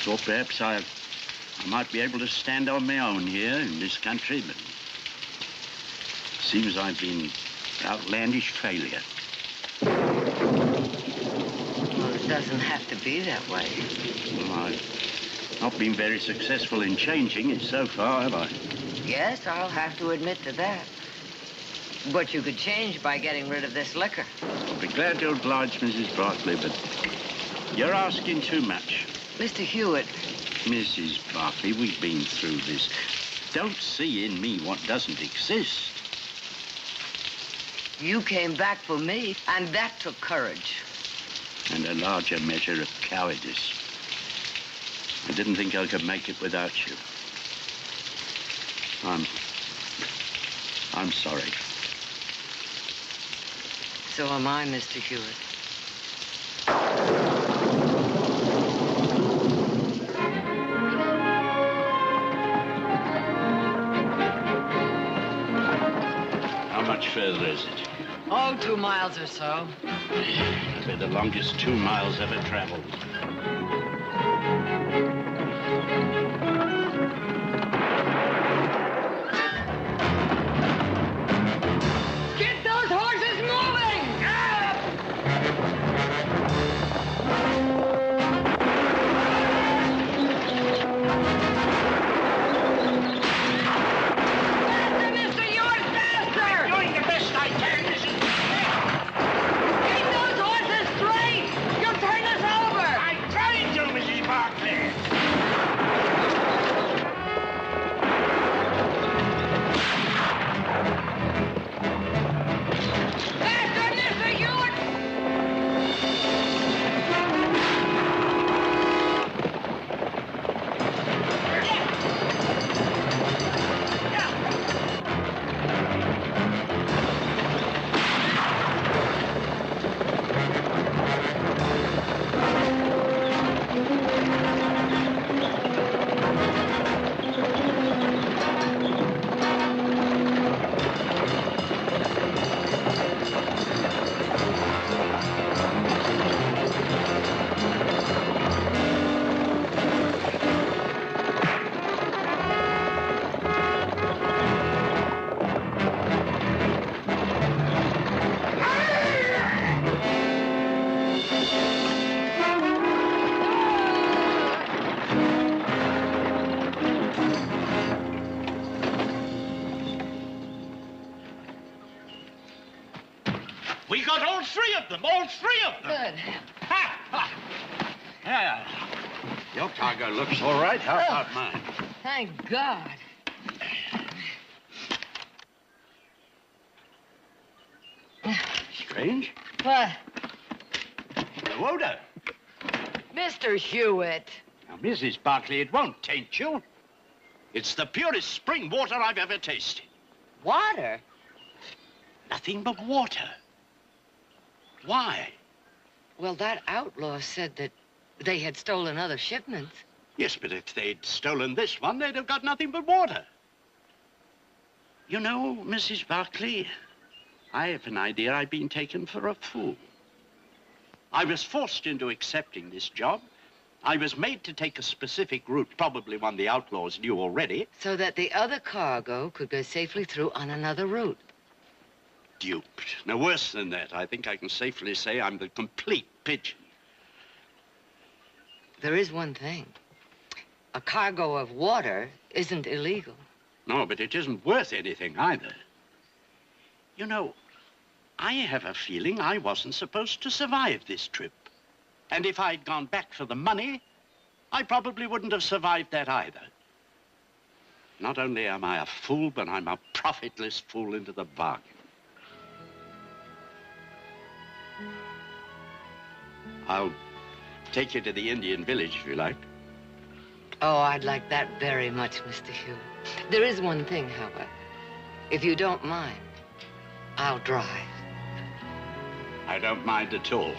[SPEAKER 2] Thought perhaps I might be able to stand on my own here in this country, but seems I've been an outlandish failure.
[SPEAKER 5] Well, it doesn't have to be that way.
[SPEAKER 2] Well, I've not been very successful in changing it so far, have I?
[SPEAKER 5] Yes, I'll have to admit to that. But you could change by getting rid of this liquor.
[SPEAKER 2] I'll be glad to oblige Mrs. Barclay, but you're asking too much.
[SPEAKER 5] Mr. Hewitt.
[SPEAKER 2] Mrs. Barclay, we've been through this. Don't see in me what doesn't exist.
[SPEAKER 5] You came back for me, and that took courage.
[SPEAKER 2] And a larger measure of cowardice. I didn't think I could make it without you. I'm sorry.
[SPEAKER 5] So am I, Mr. Hewitt.
[SPEAKER 2] How much further is it?
[SPEAKER 5] Oh, 2 miles or so.
[SPEAKER 2] It'll be the longest 2 miles ever traveled.
[SPEAKER 15] Get those horses moving!
[SPEAKER 2] We got all three of them, all three of them.
[SPEAKER 5] Good.
[SPEAKER 2] Ha! Ha! Yeah. Your cargo looks all right. How about mine?
[SPEAKER 5] Thank God.
[SPEAKER 2] Strange.
[SPEAKER 5] What?
[SPEAKER 2] The odor.
[SPEAKER 5] Mr. Hewitt.
[SPEAKER 2] Now, Mrs. Barclay, it won't taint you. It's the purest spring water I've ever tasted.
[SPEAKER 5] Water?
[SPEAKER 2] Nothing but water. Why?
[SPEAKER 5] Well, that outlaw said that they had stolen other shipments.
[SPEAKER 2] Yes, but if they'd stolen this one, they'd have got nothing but water. You know, Mrs. Barclay, I have an idea I've been taken for a fool. I was forced into accepting this job. I was made to take a specific route, probably one the outlaws knew already.
[SPEAKER 5] So that the other cargo could go safely through on another route.
[SPEAKER 2] Duped. No, worse than that. I think I can safely say I'm the complete pigeon.
[SPEAKER 5] There is one thing. A cargo of water isn't illegal.
[SPEAKER 2] No, but it isn't worth anything either. You know, I have a feeling I wasn't supposed to survive this trip. And if I'd gone back for the money, I probably wouldn't have survived that either. Not only am I a fool, but I'm a profitless fool into the bargain. I'll take you to the Indian village if you like.
[SPEAKER 5] Oh, I'd like that very much, Mr. Hewitt. There is one thing, however. If you don't mind, I'll drive.
[SPEAKER 2] I don't mind at all.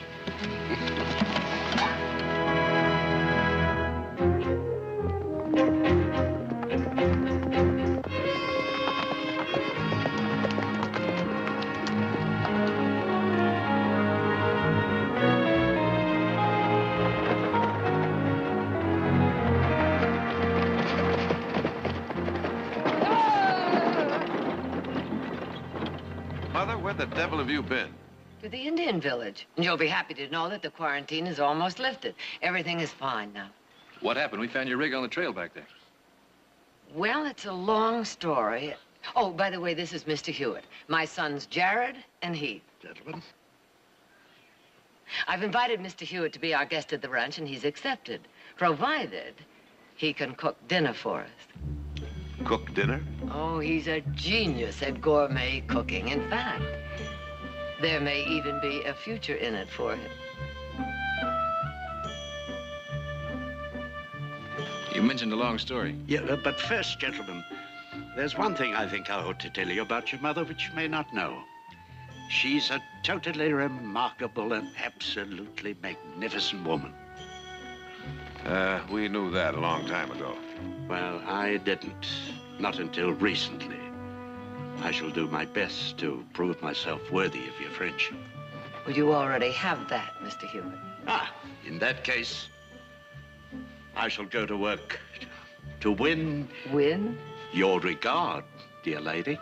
[SPEAKER 4] Mother, where the devil have you been?
[SPEAKER 5] To the Indian village. And you'll be happy to know that the quarantine is almost lifted. Everything is fine now.
[SPEAKER 10] What happened? We found your rig on the trail back there.
[SPEAKER 5] Well, it's a long story. Oh, by the way, this is Mr. Hewitt. My sons, Jared and Heath.
[SPEAKER 2] Gentlemen.
[SPEAKER 5] I've invited Mr. Hewitt to be our guest at the ranch, and he's accepted, provided he can cook dinner for us.
[SPEAKER 4] Cook dinner?
[SPEAKER 5] Oh, he's a genius at gourmet cooking. In fact, there may even be a future in it for him.
[SPEAKER 10] You mentioned a long story.
[SPEAKER 2] Yeah, but first, gentlemen, there's one thing I think I ought to tell you about your mother which you may not know. She's a totally remarkable and absolutely magnificent woman.
[SPEAKER 4] We knew that a long time ago.
[SPEAKER 2] Well, I didn't. Not until recently. I shall do my best to prove myself worthy of your friendship.
[SPEAKER 5] Well, you already have that, Mr. Hewitt.
[SPEAKER 2] Ah, in that case, I shall go to work to win...
[SPEAKER 5] Win?
[SPEAKER 2] Your regard, dear lady.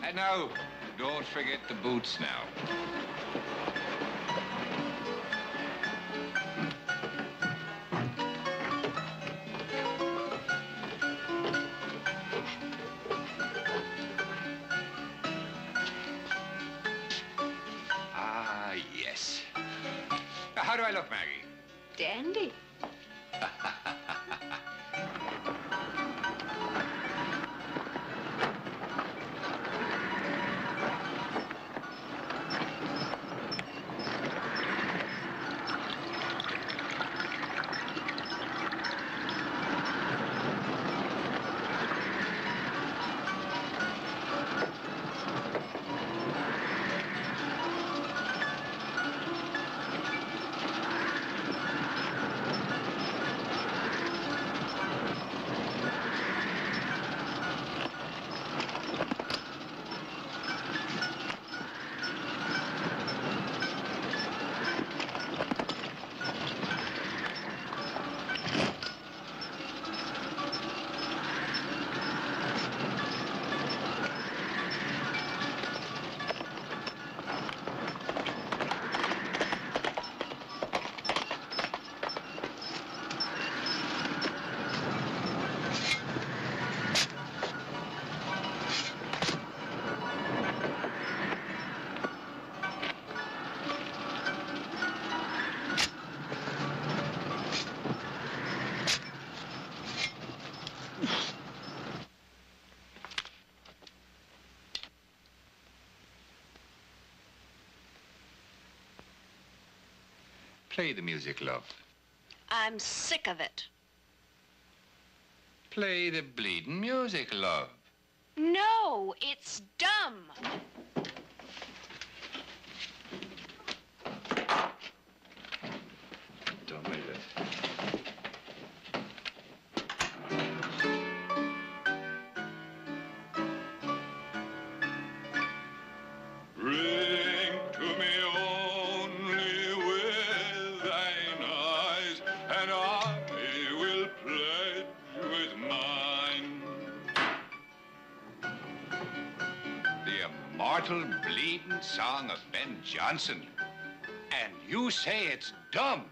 [SPEAKER 14] And now, don't forget the boots now. Ah, yes. How do I look, Maggie?
[SPEAKER 16] Dandy.
[SPEAKER 9] Play the music, love.
[SPEAKER 16] I'm sick of it.
[SPEAKER 9] Play the bleeding music, love.
[SPEAKER 16] No, it's dumb.
[SPEAKER 9] Don't make it.
[SPEAKER 17] Bring to me only with thine eyes, and I will pledge with mine.
[SPEAKER 9] The immortal bleeding song of Ben Jonson. And you say it's dumb.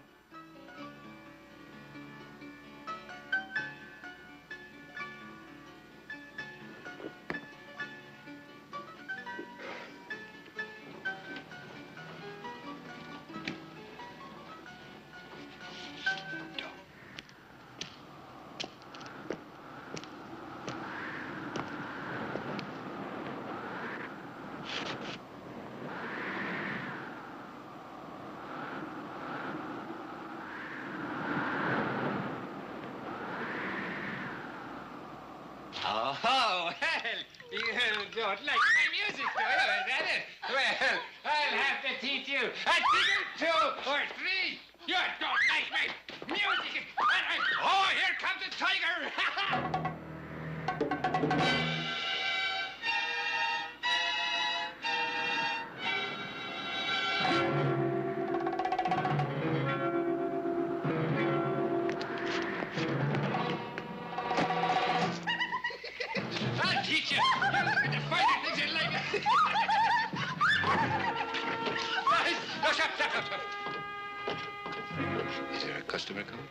[SPEAKER 13] Oh, well, you don't like my music, do you? Is that it? Well, I'll have to teach you a thing or two or three. You don't like my music. Oh, here comes a tiger. I'll teach you. You look at the finer things in life. No, stop.
[SPEAKER 9] Is there a customer coming?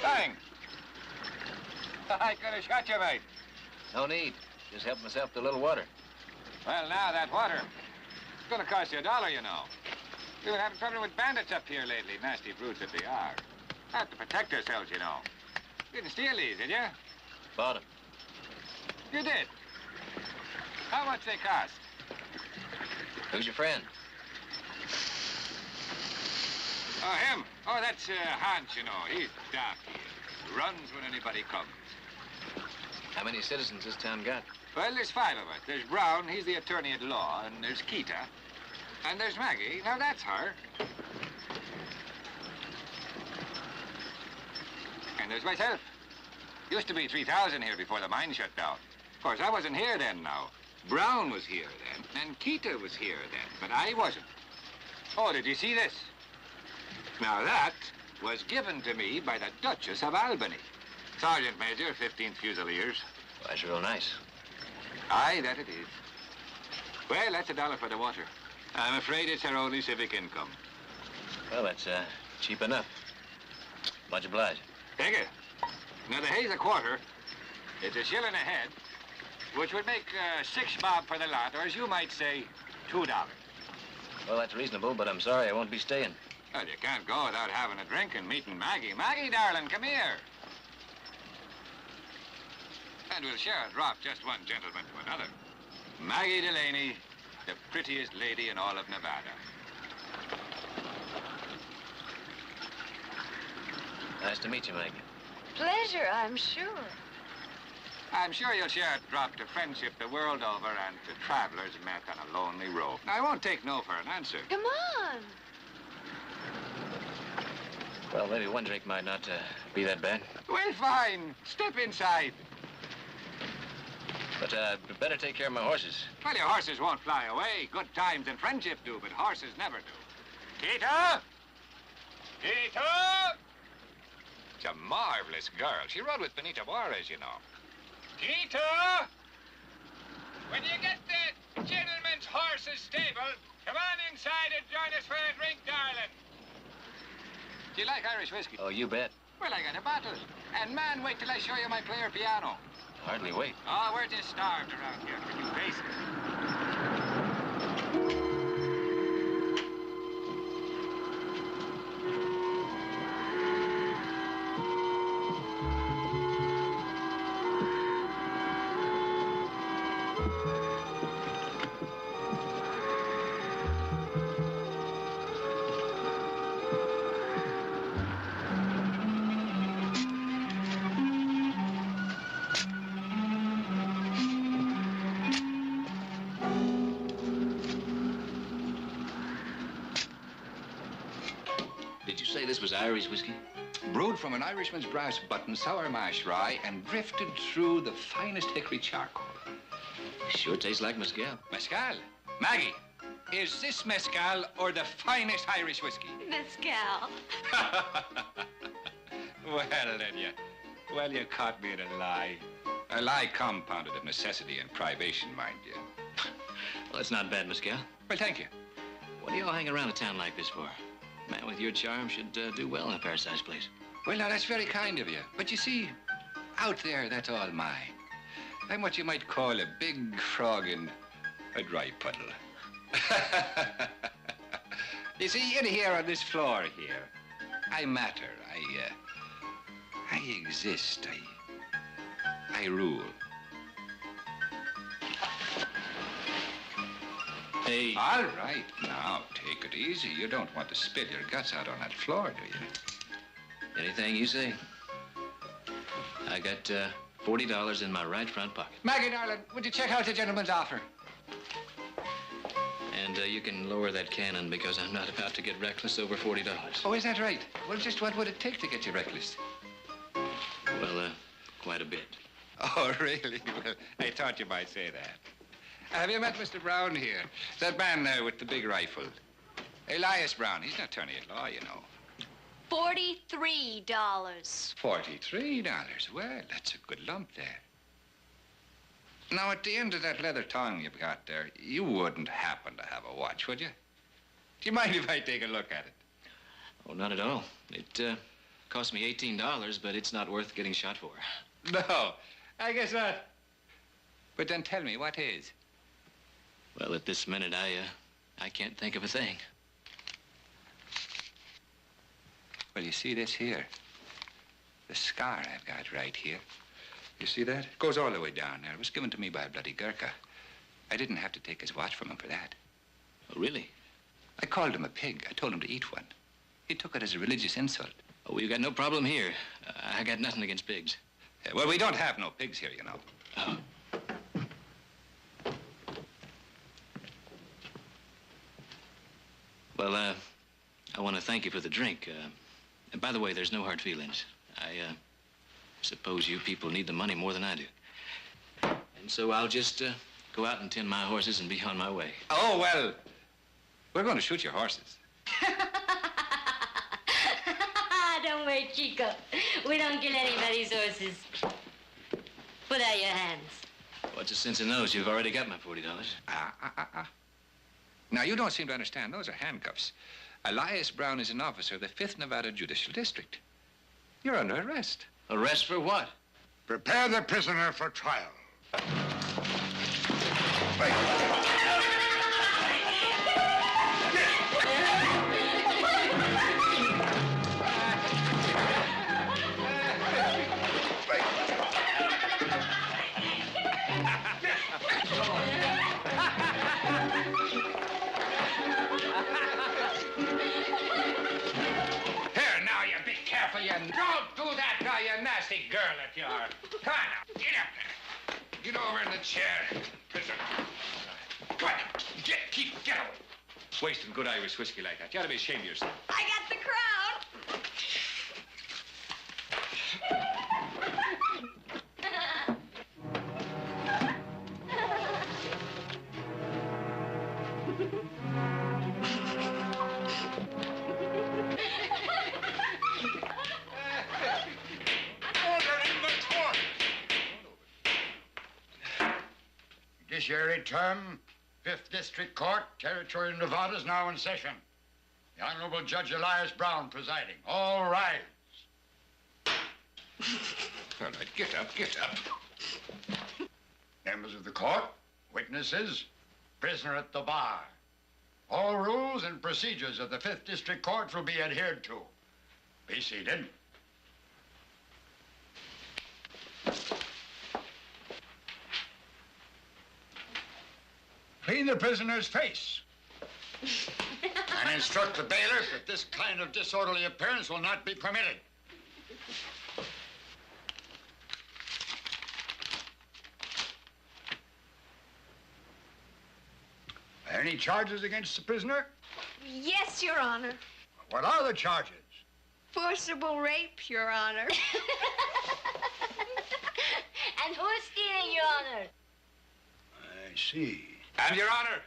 [SPEAKER 14] Bang! I could have shot you, mate.
[SPEAKER 18] No need. Just help myself to a little water.
[SPEAKER 14] Well, now, that water, it's gonna cost you $1, you know. We've been having trouble with bandits up here lately, nasty brutes that they are. Have to protect ourselves, you know. You didn't steal these, did you?
[SPEAKER 18] Bought them.
[SPEAKER 14] You did? How much they cost?
[SPEAKER 18] Who's your friend?
[SPEAKER 14] Oh, him? Oh, that's Hans, you know. He's daft. He runs when anybody comes.
[SPEAKER 18] How many citizens this town got?
[SPEAKER 14] Well, there's 5 of us. There's Brown, he's the attorney at law, and there's Keita. And there's Maggie. Now, that's her. And there's myself. Used to be 3,000 here before the mine shut down. Of course, I wasn't here then now. Brown was here then, and Keita was here then, but I wasn't. Oh, did you see this? Now, that was given to me by the Duchess of Albany. Sergeant Major, 15th Fusiliers.
[SPEAKER 18] Well, that's real nice.
[SPEAKER 14] Aye, that it is. Well, that's $1 for the water. I'm afraid it's our only civic income.
[SPEAKER 18] Well, that's cheap enough. Much obliged.
[SPEAKER 14] Take it. Now, the hay's a quarter, It's a shilling a head, which would make 6 bob for the lot, or as you might say, $2.
[SPEAKER 18] Well, that's reasonable, but I'm sorry I won't be staying.
[SPEAKER 14] Well, you can't go without having a drink and meeting Maggie. Maggie, darling, come here. And we'll share a drop, just one gentleman to another. Maggie Delaney, the prettiest lady in all of Nevada.
[SPEAKER 18] Nice to meet you, Maggie.
[SPEAKER 16] Pleasure, I'm sure.
[SPEAKER 14] I'm sure you'll share a drop to friendship the world over and to travelers met on a lonely road. I won't take no for an answer.
[SPEAKER 16] Come on.
[SPEAKER 18] Well, maybe one drink might not be that bad.
[SPEAKER 14] Well, fine. Step inside.
[SPEAKER 18] But better take care of my horses.
[SPEAKER 14] Well, your horses won't fly away. Good times and friendship do, but horses never do. Tita! Tita! She's a marvelous girl. She rode with Benita Juarez, you know. Tita!
[SPEAKER 13] When you get the gentleman's horses stable, come on inside and join us for a drink, darling.
[SPEAKER 14] Do you like Irish whiskey?
[SPEAKER 18] Oh, you bet.
[SPEAKER 14] Well, I got a bottle. And, man, wait till I show you my player piano.
[SPEAKER 18] Hardly wait.
[SPEAKER 14] Oh, we're just starved around here. Can you face it?
[SPEAKER 18] Did you say this was Irish whiskey?
[SPEAKER 14] Brewed from an Irishman's brass button, sour mash rye, and drifted through the finest hickory charcoal.
[SPEAKER 18] Sure tastes like mezcal.
[SPEAKER 14] Mezcal? Maggie, is this mezcal or the finest Irish whiskey?
[SPEAKER 16] Mezcal.
[SPEAKER 14] Well, you caught me in a lie. A lie compounded of necessity and privation, mind you.
[SPEAKER 18] Well, it's not bad, mezcal.
[SPEAKER 14] Well, thank you.
[SPEAKER 18] What do y'all hang around a town like this for? A man with your charm should do well in a fair-sized place.
[SPEAKER 14] Well, now, that's very kind of you. But you see, out there, that's all mine. I'm what you might call a big frog in a dry puddle. You see, in here on this floor here, I matter. I exist. I rule.
[SPEAKER 18] Hey.
[SPEAKER 14] All right, now, take it easy. You don't want to spill your guts out on that floor, do you?
[SPEAKER 18] Anything you say. I got $40 in my right front pocket.
[SPEAKER 14] Maggie, darling, would you check out the gentleman's offer?
[SPEAKER 18] And you can lower that cannon because I'm not about to get reckless over $40.
[SPEAKER 14] Oh, is that right? Well, just what would it take to get you reckless?
[SPEAKER 18] Well, quite a bit.
[SPEAKER 14] Oh, really? Well, I thought you might say that. Have you met Mr. Brown here? That man there with the big rifle. Elias Brown. He's an attorney at law, you know.
[SPEAKER 16] $43.
[SPEAKER 14] $43? Well, that's a good lump there. Now, at the end of that leather tongue you've got there, you wouldn't happen to have a watch, would you? Do you mind if I take a look at it?
[SPEAKER 18] Oh, not at all. It cost me $18, but it's not worth getting shot for.
[SPEAKER 14] No, I guess not. But then tell me, what is?
[SPEAKER 18] Well, at this minute, I can't think of a thing.
[SPEAKER 14] Well, you see this here? The scar I've got right here. You see that? It goes all the way down there. It was given to me by a bloody Gurkha. I didn't have to take his watch from him for that.
[SPEAKER 18] Oh, really?
[SPEAKER 14] I called him a pig. I told him to eat one. He took it as a religious insult.
[SPEAKER 18] Oh, we've got no problem here. I got nothing against pigs.
[SPEAKER 14] Well, we don't have no pigs here, you know.
[SPEAKER 18] Oh. Well, I want to thank you for the drink. And by the way, there's no hard feelings. I suppose you people need the money more than I do. And so I'll just go out and tend my horses and be on my way.
[SPEAKER 14] Oh, well, we're going to shoot your horses.
[SPEAKER 19] Don't worry, Chico. We don't kill anybody's horses. Put out your hands.
[SPEAKER 18] What's the sense in those? You've already got my $40.
[SPEAKER 14] Now, you don't seem to understand. Those are handcuffs. Elias Brown is an officer of the 5th Nevada Judicial District. You're under arrest.
[SPEAKER 18] Arrest for what?
[SPEAKER 9] Prepare the prisoner for trial.
[SPEAKER 13] Here, now, you be careful. You don't do that now, you nasty girl that you are. Come on now, get up there. Get over in the chair, prisoner. Come on now, get away.
[SPEAKER 9] Wasting good Irish whiskey like that. You ought to be ashamed of yourself.
[SPEAKER 16] I got the crown.
[SPEAKER 9] Order in the court.
[SPEAKER 20] Judiciary term, 5th District Court, Territory of Nevada is now in session. The Honorable Judge Elias Brown presiding. All rise.
[SPEAKER 9] All right, get up, get up.
[SPEAKER 20] Members of the court, witnesses, prisoner at the bar. All rules and procedures of the 5th District Court will be adhered to. Be seated. Clean the prisoner's face. And instruct the bailiff that this kind of disorderly appearance will not be permitted. Any charges against the prisoner?
[SPEAKER 16] Yes, Your Honor.
[SPEAKER 20] What are the charges?
[SPEAKER 16] Forcible rape, Your Honor.
[SPEAKER 19] And who's stealing, Your Honor?
[SPEAKER 20] I see.
[SPEAKER 9] And, Your Honor,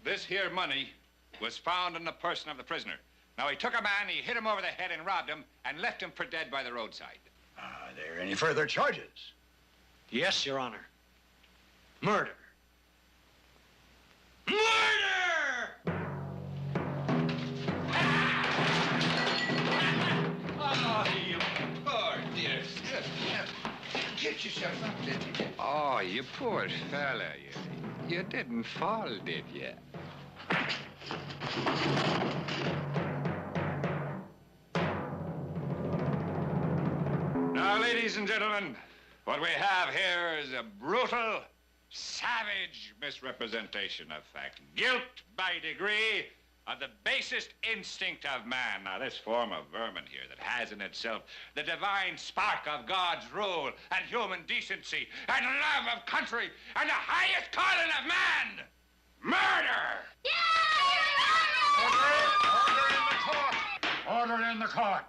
[SPEAKER 9] this here money was found in the person of the prisoner. Now, he took a man, he hit him over the head and robbed him, and left him for dead by the roadside.
[SPEAKER 20] Are there any further charges?
[SPEAKER 21] Yes, Your Honor. Murder.
[SPEAKER 9] Oh, you poor dear. Get yourself up, did you?
[SPEAKER 14] Oh, you poor fella, you didn't fall, did you?
[SPEAKER 9] Now, ladies and gentlemen, what we have here is a brutal, savage misrepresentation of fact. Guilt by degree of the basest instinct of man. Now, this form of vermin here that has in itself the divine spark of God's rule and human decency and love of country and the highest calling of man, murder!
[SPEAKER 20] Order in the court.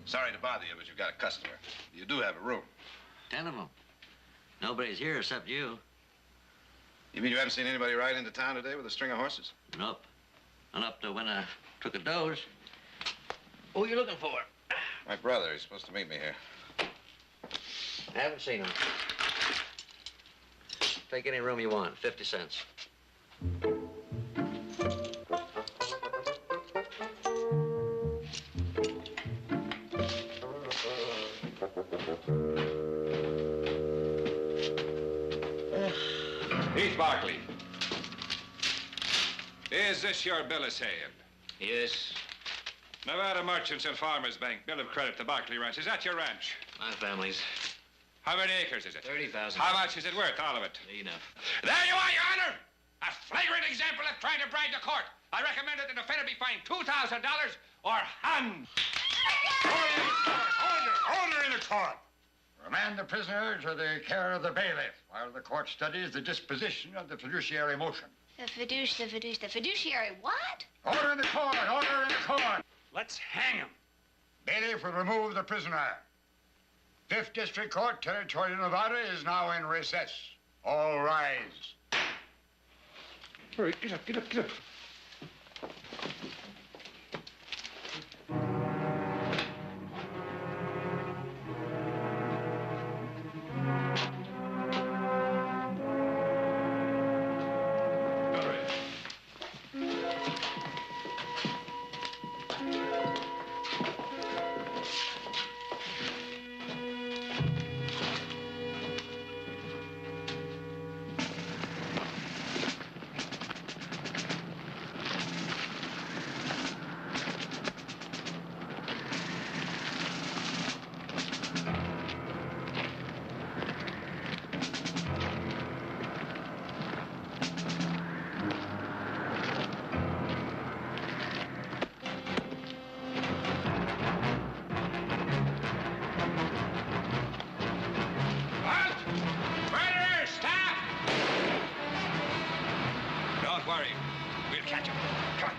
[SPEAKER 4] Sorry to bother you, but you've got a customer. You do have a room.
[SPEAKER 22] 10 of them. Nobody's here except you.
[SPEAKER 4] You mean you haven't seen anybody ride into town today with a string of horses?
[SPEAKER 22] Nope. Not up to when I took a doze. Who are you looking for?
[SPEAKER 4] My brother. He's supposed to meet me here.
[SPEAKER 22] I haven't seen him. Take any room you want, 50 cents.
[SPEAKER 9] Heath Barkley. Is this your bill of sale?
[SPEAKER 22] Yes.
[SPEAKER 9] Nevada Merchants and Farmers Bank, bill of credit to Barkley Ranch. Is that your ranch?
[SPEAKER 22] My family's.
[SPEAKER 9] How many acres is it?
[SPEAKER 22] 30,000.
[SPEAKER 9] How much is it worth, all of it?
[SPEAKER 22] Enough.
[SPEAKER 9] There you are, Your Honor! A flagrant example of trying to bribe the court. I recommend that the defendant be fined $2,000 or hung.
[SPEAKER 20] Order in the court. Remand the prisoner to the care of the bailiff while the court studies the disposition of the fiduciary motion.
[SPEAKER 16] The fiduciary what?
[SPEAKER 20] Order in the court! Order in the court!
[SPEAKER 21] Let's hang him.
[SPEAKER 20] Bailiff will remove the prisoner. 5th District Court, Territorial Nevada, is now in recess. All rise.
[SPEAKER 1] Hurry, get up, get up, get up.
[SPEAKER 14] Don't worry. We'll catch him. Come on.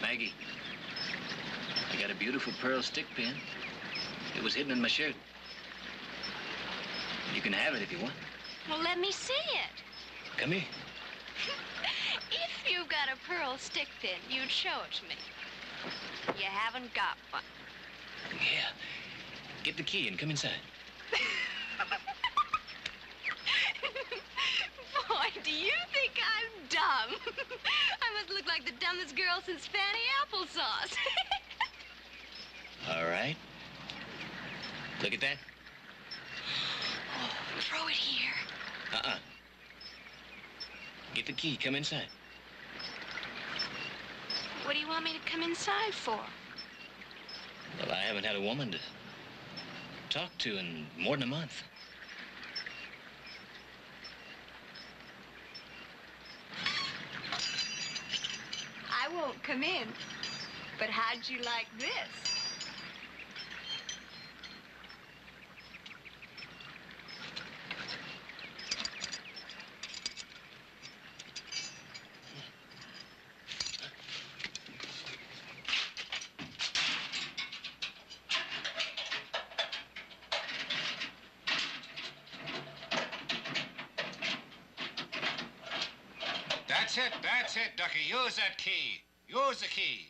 [SPEAKER 18] Maggie, I got a beautiful pearl stick pin. It was hidden in my shirt. You can have it if you want.
[SPEAKER 16] Well, let me see it.
[SPEAKER 18] Come here.
[SPEAKER 16] If you've got a pearl stick pin, you'd show it to me. You haven't got one.
[SPEAKER 18] Yeah. Get the key and come inside.
[SPEAKER 16] Boy, do you think I'm dumb? I must look like the dumbest girl since Fanny Applesauce.
[SPEAKER 18] All right. Look at that.
[SPEAKER 16] Oh, throw it here.
[SPEAKER 18] Uh-uh. Get the key. Come inside.
[SPEAKER 16] What do you want me to come inside for?
[SPEAKER 18] Well, I haven't had a woman to talk to in more than a month.
[SPEAKER 16] I won't come in. But how'd you like this?
[SPEAKER 14] That's it, Ducky. Use that key. Use the key.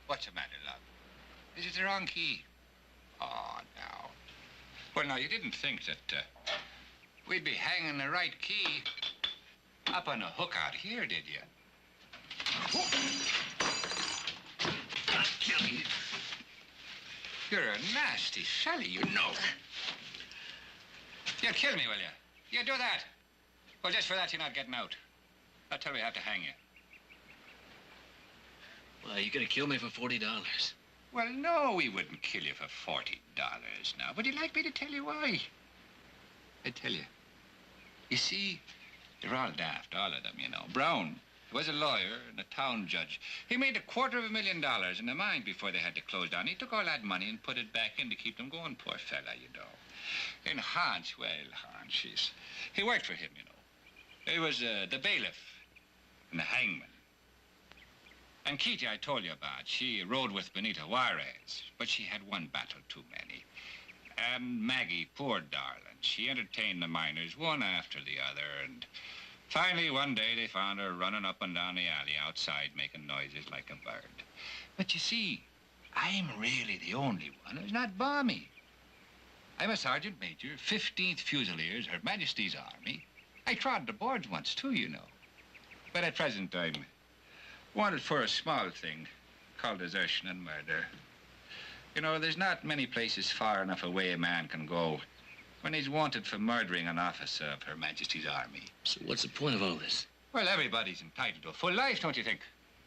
[SPEAKER 14] What's the matter, love? Is it the wrong key? Oh, now. Well, now, you didn't think that we'd be hanging the right key up on a hook out here, did you? I'll kill you. You're a nasty felly, you know. You'll kill me, will you? You do that? Well, just for that, you're not getting out. That's till we have to hang you.
[SPEAKER 18] Well, you're gonna kill me for $40.
[SPEAKER 14] Well, no, we wouldn't kill you for $40 now. Would you like me to tell you why? I tell you. You see, they're all daft, all of them, you know. Brown was a lawyer and a town judge. He made $250,000 in the mine before they had to close down. He took all that money and put it back in to keep them going, poor fella, you know. And Hans, well, Hans, he worked for him, you know. He was the bailiff and the hangman. And Kitty, I told you about, she rode with Benito Juarez, but she had one battle too many.
[SPEAKER 9] And Maggie, poor darling, she entertained the miners one after the other, and finally one day they found her running up and down the alley outside making noises like a bird. But you see, I'm really the only one who's not balmy. I'm a sergeant major, 15th Fusiliers, Her Majesty's Army. I trod the boards once, too, you know. But at present, I'm wanted for a small thing called desertion and murder. You know, there's not many places far enough away a man can go when he's wanted for murdering an officer of Her Majesty's Army.
[SPEAKER 18] So what's the point of all this?
[SPEAKER 9] Well, everybody's entitled to a full life, don't you think?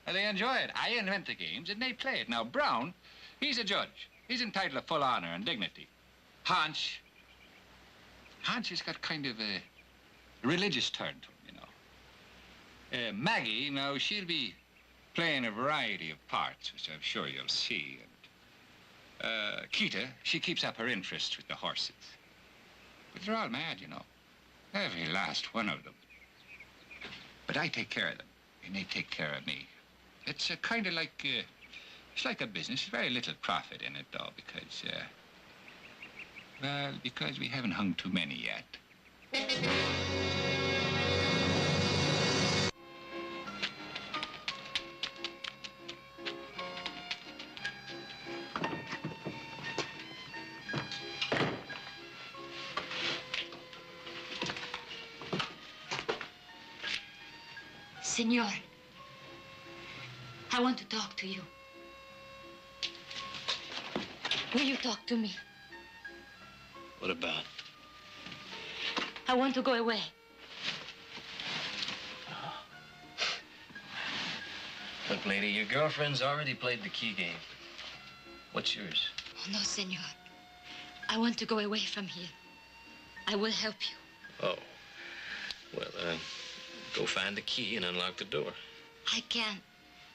[SPEAKER 9] And they enjoy it. I invent the games, and they play it. Now, Brown, he's a judge. He's entitled to full honor and dignity. Hans has got kind of a religious turn to him, you know. Maggie, now, she'll be playing a variety of parts, which I'm sure you'll see. And Kita, she keeps up her interest with the horses. But they're all mad, you know. Every last one of them. But I take care of them, and they take care of me. It's kind of like, it's like a business. Very little profit in it, though, because, well, because we haven't hung too many yet.
[SPEAKER 19] Senor, I want to talk to you. Will you talk to me?
[SPEAKER 18] What about?
[SPEAKER 19] I want to go away.
[SPEAKER 18] Look, lady, your girlfriend's already played the key game. What's yours?
[SPEAKER 19] Oh, no, senor. I want to go away from here. I will help you.
[SPEAKER 18] Oh. Well, go find the key and unlock the door.
[SPEAKER 19] I can't.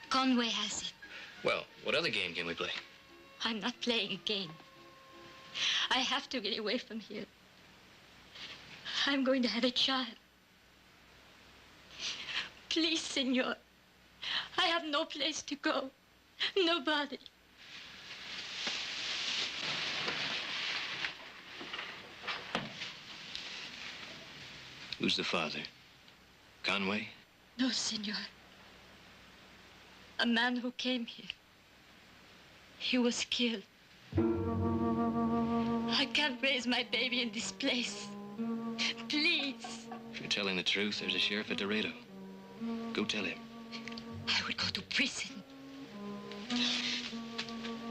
[SPEAKER 19] Conway has it.
[SPEAKER 18] Well, what other game can we play?
[SPEAKER 19] I'm not playing a game. I have to get away from here. I'm going to have a child. Please, senor. I have no place to go. Nobody.
[SPEAKER 18] Who's the father? Conway?
[SPEAKER 19] No, senor. A man who came here. He was killed. I can't raise my baby in this place. Please.
[SPEAKER 18] If you're telling the truth, there's a sheriff at Dorado. Go tell him.
[SPEAKER 19] I would go to prison.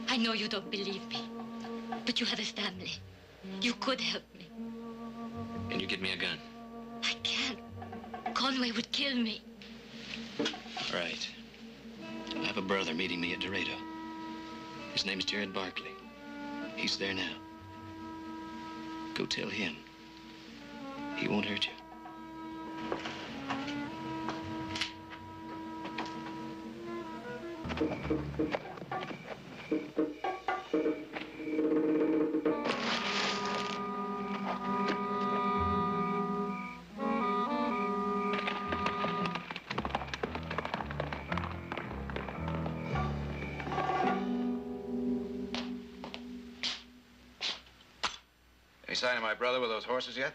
[SPEAKER 19] I know you don't believe me, but you have a family. You could help me.
[SPEAKER 18] Can you get me a gun?
[SPEAKER 19] I can't. Conway would kill me.
[SPEAKER 18] All right. I have a brother meeting me at Dorado. His name's Jared Barkley. He's there now. Go tell him. He won't hurt you.
[SPEAKER 4] Any sign of my brother with those horses yet?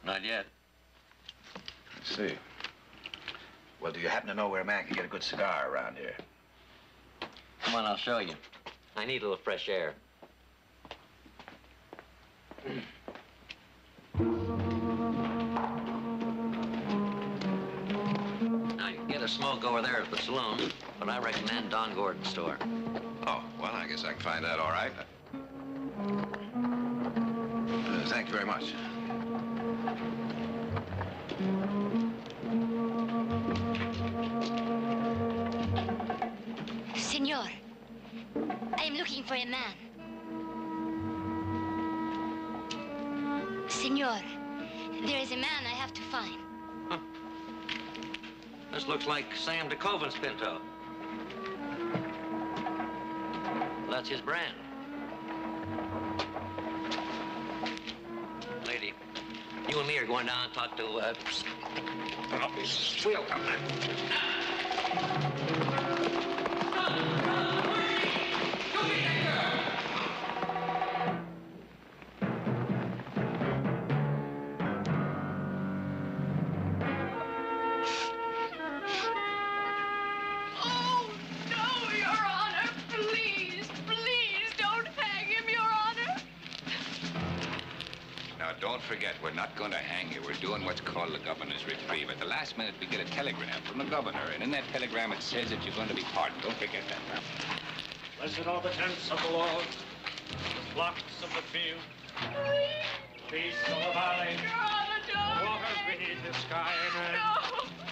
[SPEAKER 22] Not yet.
[SPEAKER 4] I see. Well, do you happen to know where a man can get a good cigar around here?
[SPEAKER 22] Come on, I'll show you. I need a little fresh air. Now, you can get a smoke over there at the saloon, but I recommend Don Gordon's store.
[SPEAKER 4] Oh, well, I guess I can find that all right. Thank you very much.
[SPEAKER 19] Senor, I am looking for a man. Senor, there is a man I have to find.
[SPEAKER 22] Huh. This looks like Sam DeCoven's pinto. That's his brand. Lady, you and me are going down and talk to, Will.
[SPEAKER 14] Don't forget, we're not going to hang you. We're doing what's called the governor's reprieve. At the last minute, we get a telegram from the governor, and in that telegram it says that you're going to be pardoned. Don't forget that, now.
[SPEAKER 21] Blessed are the tents of the Lord, the flocks of the field, peace of the valley, waters beneath the sky. Amen.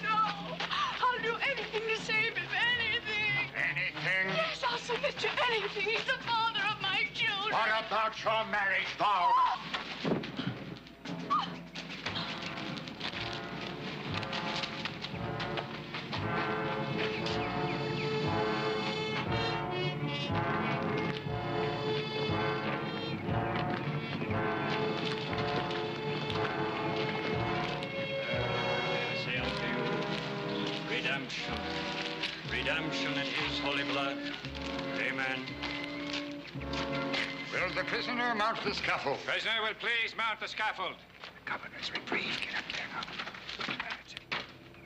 [SPEAKER 6] No. I'll do anything to save him. Anything.
[SPEAKER 20] Anything?
[SPEAKER 6] Yes, I'll submit to anything. He's the father of my children.
[SPEAKER 20] What about your marriage vow?
[SPEAKER 21] Redemption in his holy blood. Amen.
[SPEAKER 20] Will the prisoner mount the scaffold?
[SPEAKER 9] Prisoner will please mount the scaffold.
[SPEAKER 14] Governor's reprieve. Get up there now.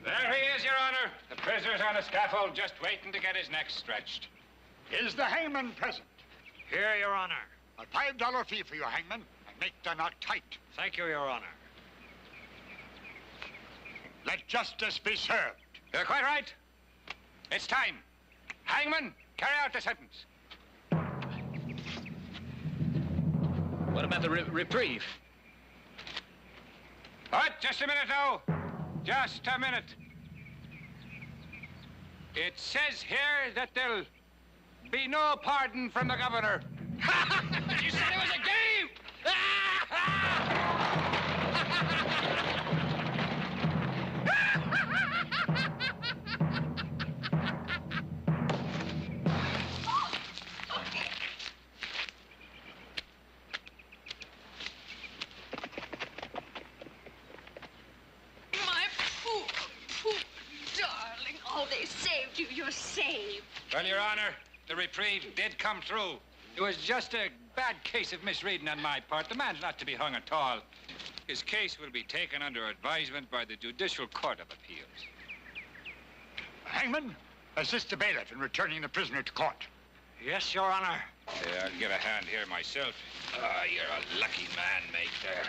[SPEAKER 9] There he is, Your Honor. The prisoner's on the scaffold, just waiting to get his neck stretched.
[SPEAKER 20] Is the hangman present?
[SPEAKER 21] Here, Your Honor.
[SPEAKER 20] A $5 fee for your hangman, and make the knot tight.
[SPEAKER 21] Thank you, Your Honor.
[SPEAKER 20] Let justice be served.
[SPEAKER 9] You're quite right. It's time. Hangman, carry out the sentence.
[SPEAKER 18] What about the reprieve?
[SPEAKER 9] What? Just a minute now. Just a minute. It says here that there'll be no pardon from the governor.
[SPEAKER 21] You said it was a game!
[SPEAKER 16] You're saved.
[SPEAKER 9] Well, Your Honor, the reprieve did come through. It was just a bad case of misreading on my part. The man's not to be hung at all. His case will be taken under advisement by the Judicial Court of Appeals.
[SPEAKER 20] Hangman, assist the bailiff in returning the prisoner to court.
[SPEAKER 21] Yes, Your Honor.
[SPEAKER 9] Yeah, I'll give a hand here myself.
[SPEAKER 14] Ah, you're a lucky man, mate, there.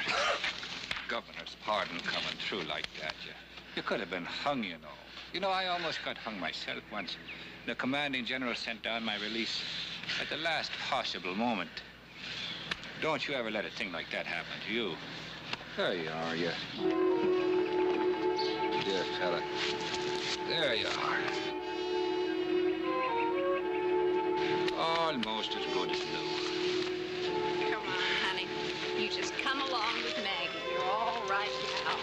[SPEAKER 14] Governor's pardon coming through like that. You could have been hung, you know. You know, I almost got hung myself once. The commanding general sent down my release at the last possible moment. Don't you ever let a thing like that happen to you. There you are, you dear fella. There you are. Almost as good as new.
[SPEAKER 16] Come on, honey. You just come along with Maggie. You're all right now.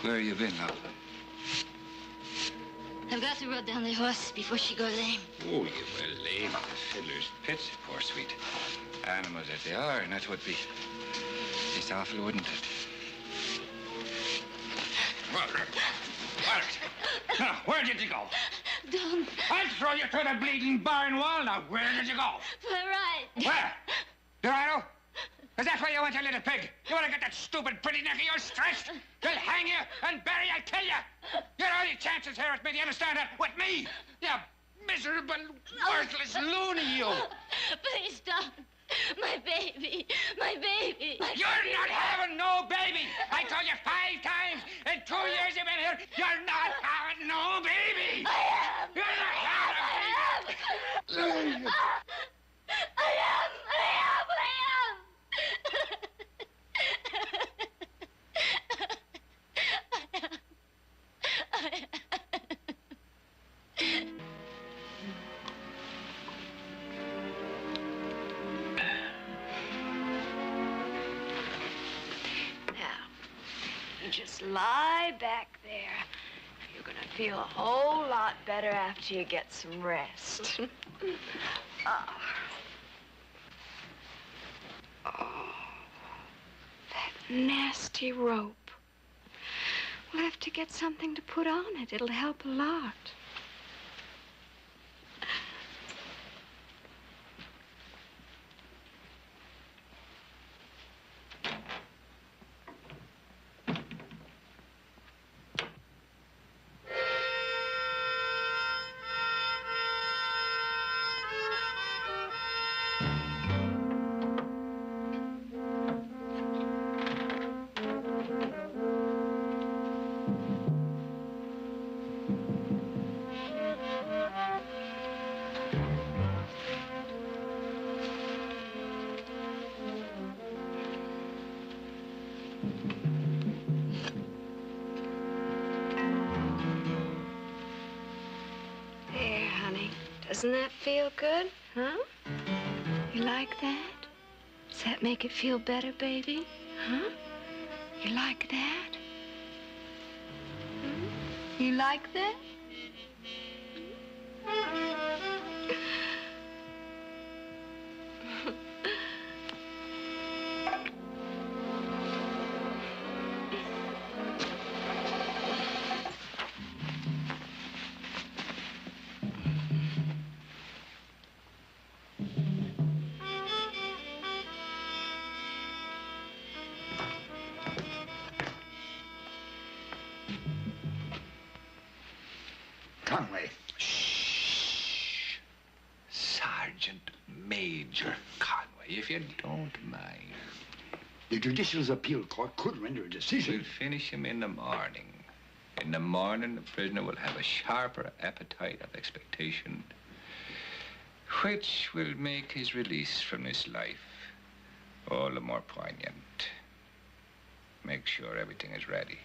[SPEAKER 14] Where have you been now?
[SPEAKER 19] I've got to rub down the horse before she goes lame.
[SPEAKER 14] Oh, you were lame. The fiddler's pits, poor sweet animals that they are, and that would be just awful, wouldn't it?
[SPEAKER 9] Margaret! Now, where did you go?
[SPEAKER 19] Don't.
[SPEAKER 9] I'll throw you through the bleeding barn wall. Now, where did you go?
[SPEAKER 19] All right.
[SPEAKER 9] Where? Dorado? Is that where you went, you little pig? You want to get that stupid pretty neck of yours stretched? They'll hang you and bury you, kill you. You got all your chances here with me. Do you understand that? With me? You miserable, worthless loony, you.
[SPEAKER 19] Please don't. My baby. My baby.
[SPEAKER 9] You're not having no baby. I told you 5 times in 2 years you've been here. You're not having no baby.
[SPEAKER 19] I am.
[SPEAKER 9] You're not having a baby.
[SPEAKER 19] I am.
[SPEAKER 6] Just lie back there. You're gonna feel a whole lot better after you get some rest. Oh, that nasty rope. We'll have to get something to put on it. It'll help a lot. Doesn't that feel good, huh? You like that? Does that make it feel better, baby? Huh? You like that? Hmm? You like that?
[SPEAKER 4] Conway. Shh. Sergeant Major Conway, if you don't mind.
[SPEAKER 20] The Judicial Appeal Court could render a decision.
[SPEAKER 14] We'll finish him in the morning. In the morning, the prisoner will have a sharper appetite of expectation, which will make his release from this life all the more poignant. Make sure everything is ready.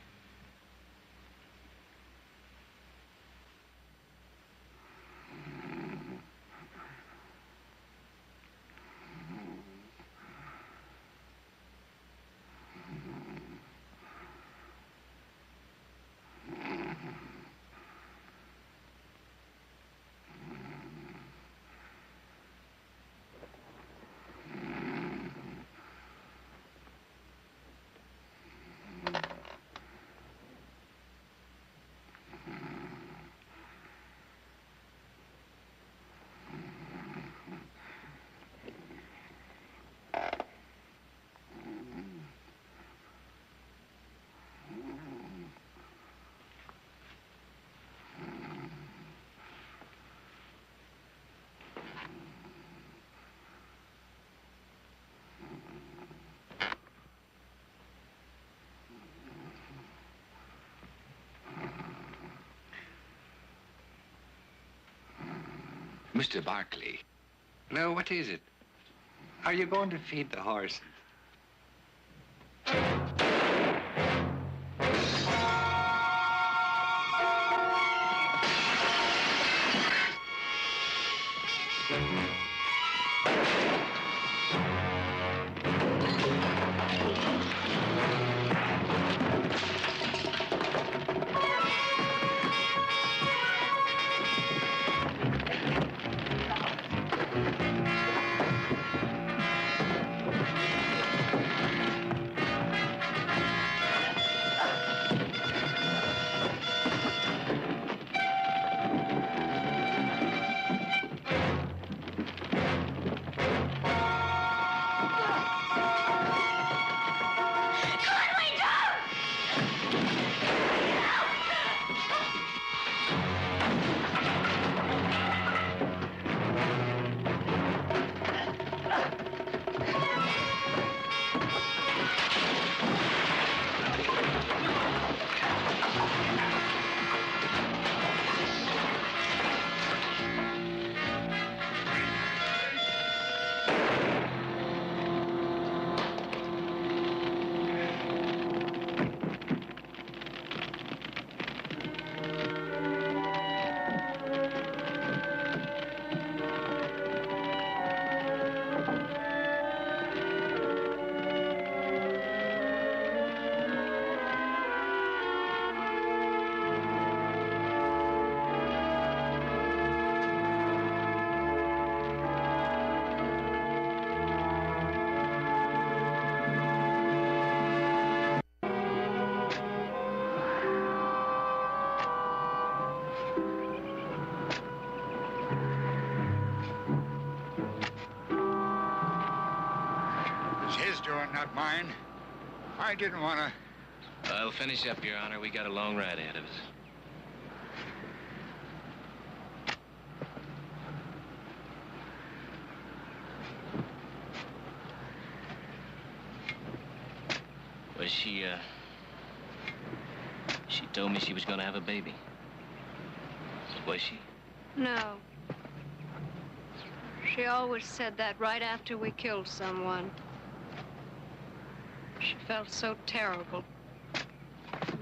[SPEAKER 14] Mr. Barkley. Now, what is it? Are you going to feed the horse?
[SPEAKER 20] Not mine. I didn't want to.
[SPEAKER 18] I'll finish up, Your Honor. We got a long ride ahead of us. Well, she told me she was going to have a baby. Was she?
[SPEAKER 6] No. She always said that right after we killed someone. She felt so terrible.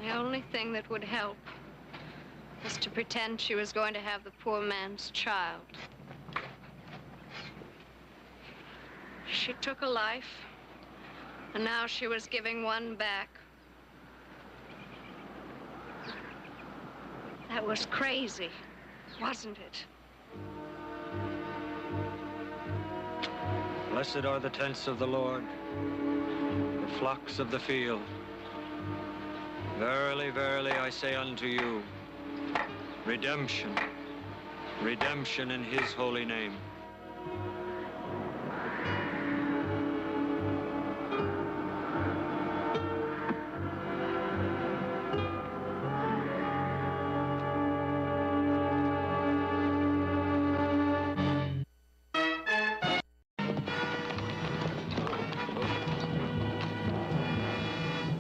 [SPEAKER 6] The only thing that would help was to pretend she was going to have the poor man's child. She took a life, and now she was giving one back. That was crazy, wasn't it?
[SPEAKER 21] Blessed are the tents of the Lord, the flocks of the field. Verily, verily, I say unto you, redemption, redemption in his holy name.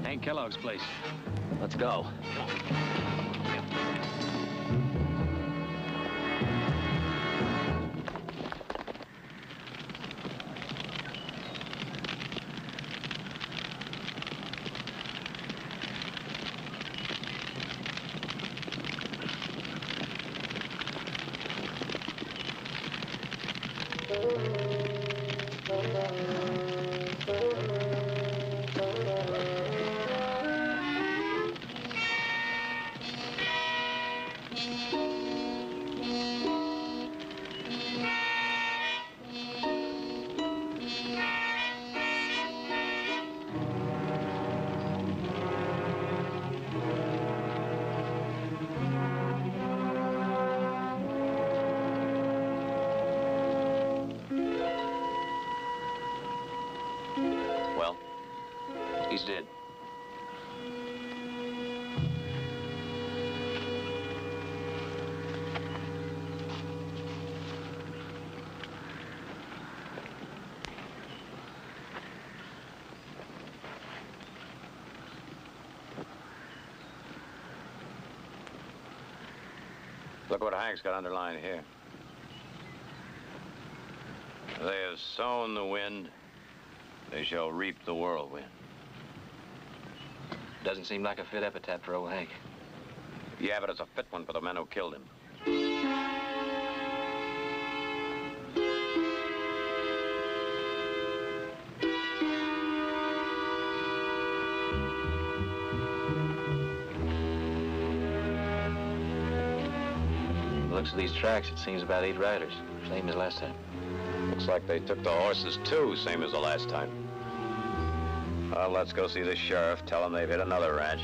[SPEAKER 10] Hank Kellogg's place.
[SPEAKER 18] Let's go. He's dead.
[SPEAKER 3] Look what Hank's got underlined here. They have sown the wind, they shall reap the whirlwind.
[SPEAKER 18] Doesn't seem like a fit epitaph for old Hank.
[SPEAKER 3] Yeah, but it's a fit one for the men who killed him.
[SPEAKER 18] Looks of these tracks, it seems about 8 riders. Same as last time.
[SPEAKER 3] Looks like they took the horses, too, same as the last time. Well, let's go see the sheriff, tell him they've hit another ranch.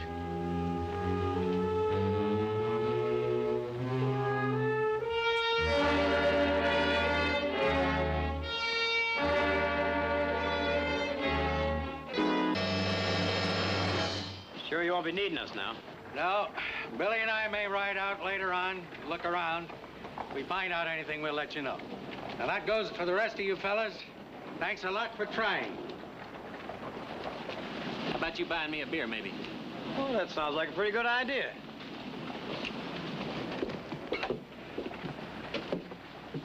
[SPEAKER 10] Sure you won't be needing us now?
[SPEAKER 21] No. Billy and I may ride out later on, look around. If we find out anything, we'll let you know. Now, that goes for the rest of you fellas. Thanks a lot for trying.
[SPEAKER 10] How about you buying me a beer, maybe?
[SPEAKER 21] Well, that sounds like a pretty good idea.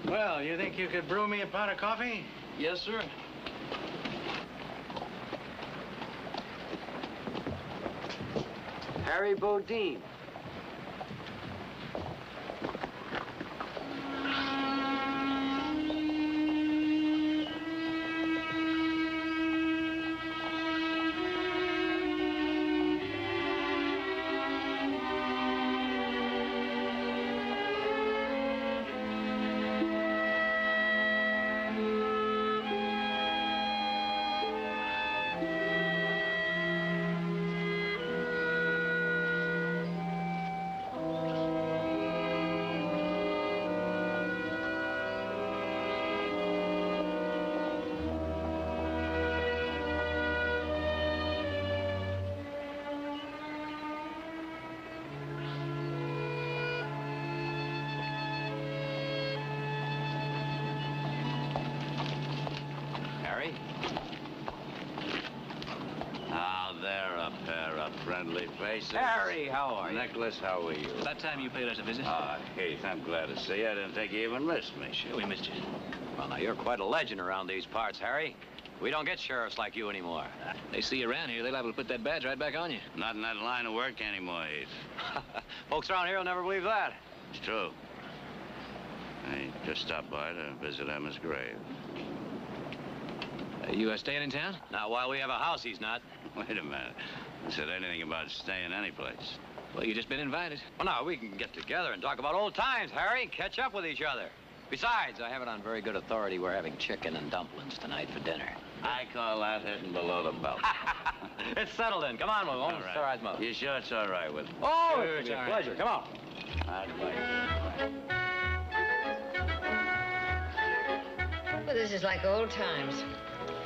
[SPEAKER 21] Well, you think you could brew me a pot of coffee?
[SPEAKER 18] Yes, sir.
[SPEAKER 21] Harry Bodine.
[SPEAKER 3] Friendly faces.
[SPEAKER 18] Harry, how are you?
[SPEAKER 3] Nicholas, how are you?
[SPEAKER 18] About time you paid us a visit.
[SPEAKER 3] Keith, I'm glad to see you. I didn't think you even missed me.
[SPEAKER 18] Sure, we missed you.
[SPEAKER 3] Well, now, you're quite a legend around these parts, Harry. We don't get sheriffs like you anymore.
[SPEAKER 18] They see you around here, they're liable to put that badge right back on you.
[SPEAKER 3] Not in that line of work anymore, Heath.
[SPEAKER 21] Folks around here will never believe that.
[SPEAKER 3] It's true. I just stopped by to visit Emma's grave.
[SPEAKER 18] You staying in town?
[SPEAKER 3] Now, while we have a house, he's not. Wait a minute. You said anything about staying anyplace.
[SPEAKER 18] Well, you just been invited.
[SPEAKER 3] Well, now, we can get together and talk about old times, Harry, and catch up with each other. Besides, I have it on very good authority we're having chicken and dumplings tonight for dinner.
[SPEAKER 22] I call that hitting below the belt.
[SPEAKER 3] It's settled in. Come on, Mo.
[SPEAKER 22] All right. You sure it's all right with me?
[SPEAKER 3] Oh,
[SPEAKER 22] Sure,
[SPEAKER 3] it's
[SPEAKER 22] it's
[SPEAKER 3] a
[SPEAKER 22] all
[SPEAKER 3] pleasure.
[SPEAKER 22] right.
[SPEAKER 3] Come on.
[SPEAKER 5] Well, this is like old times.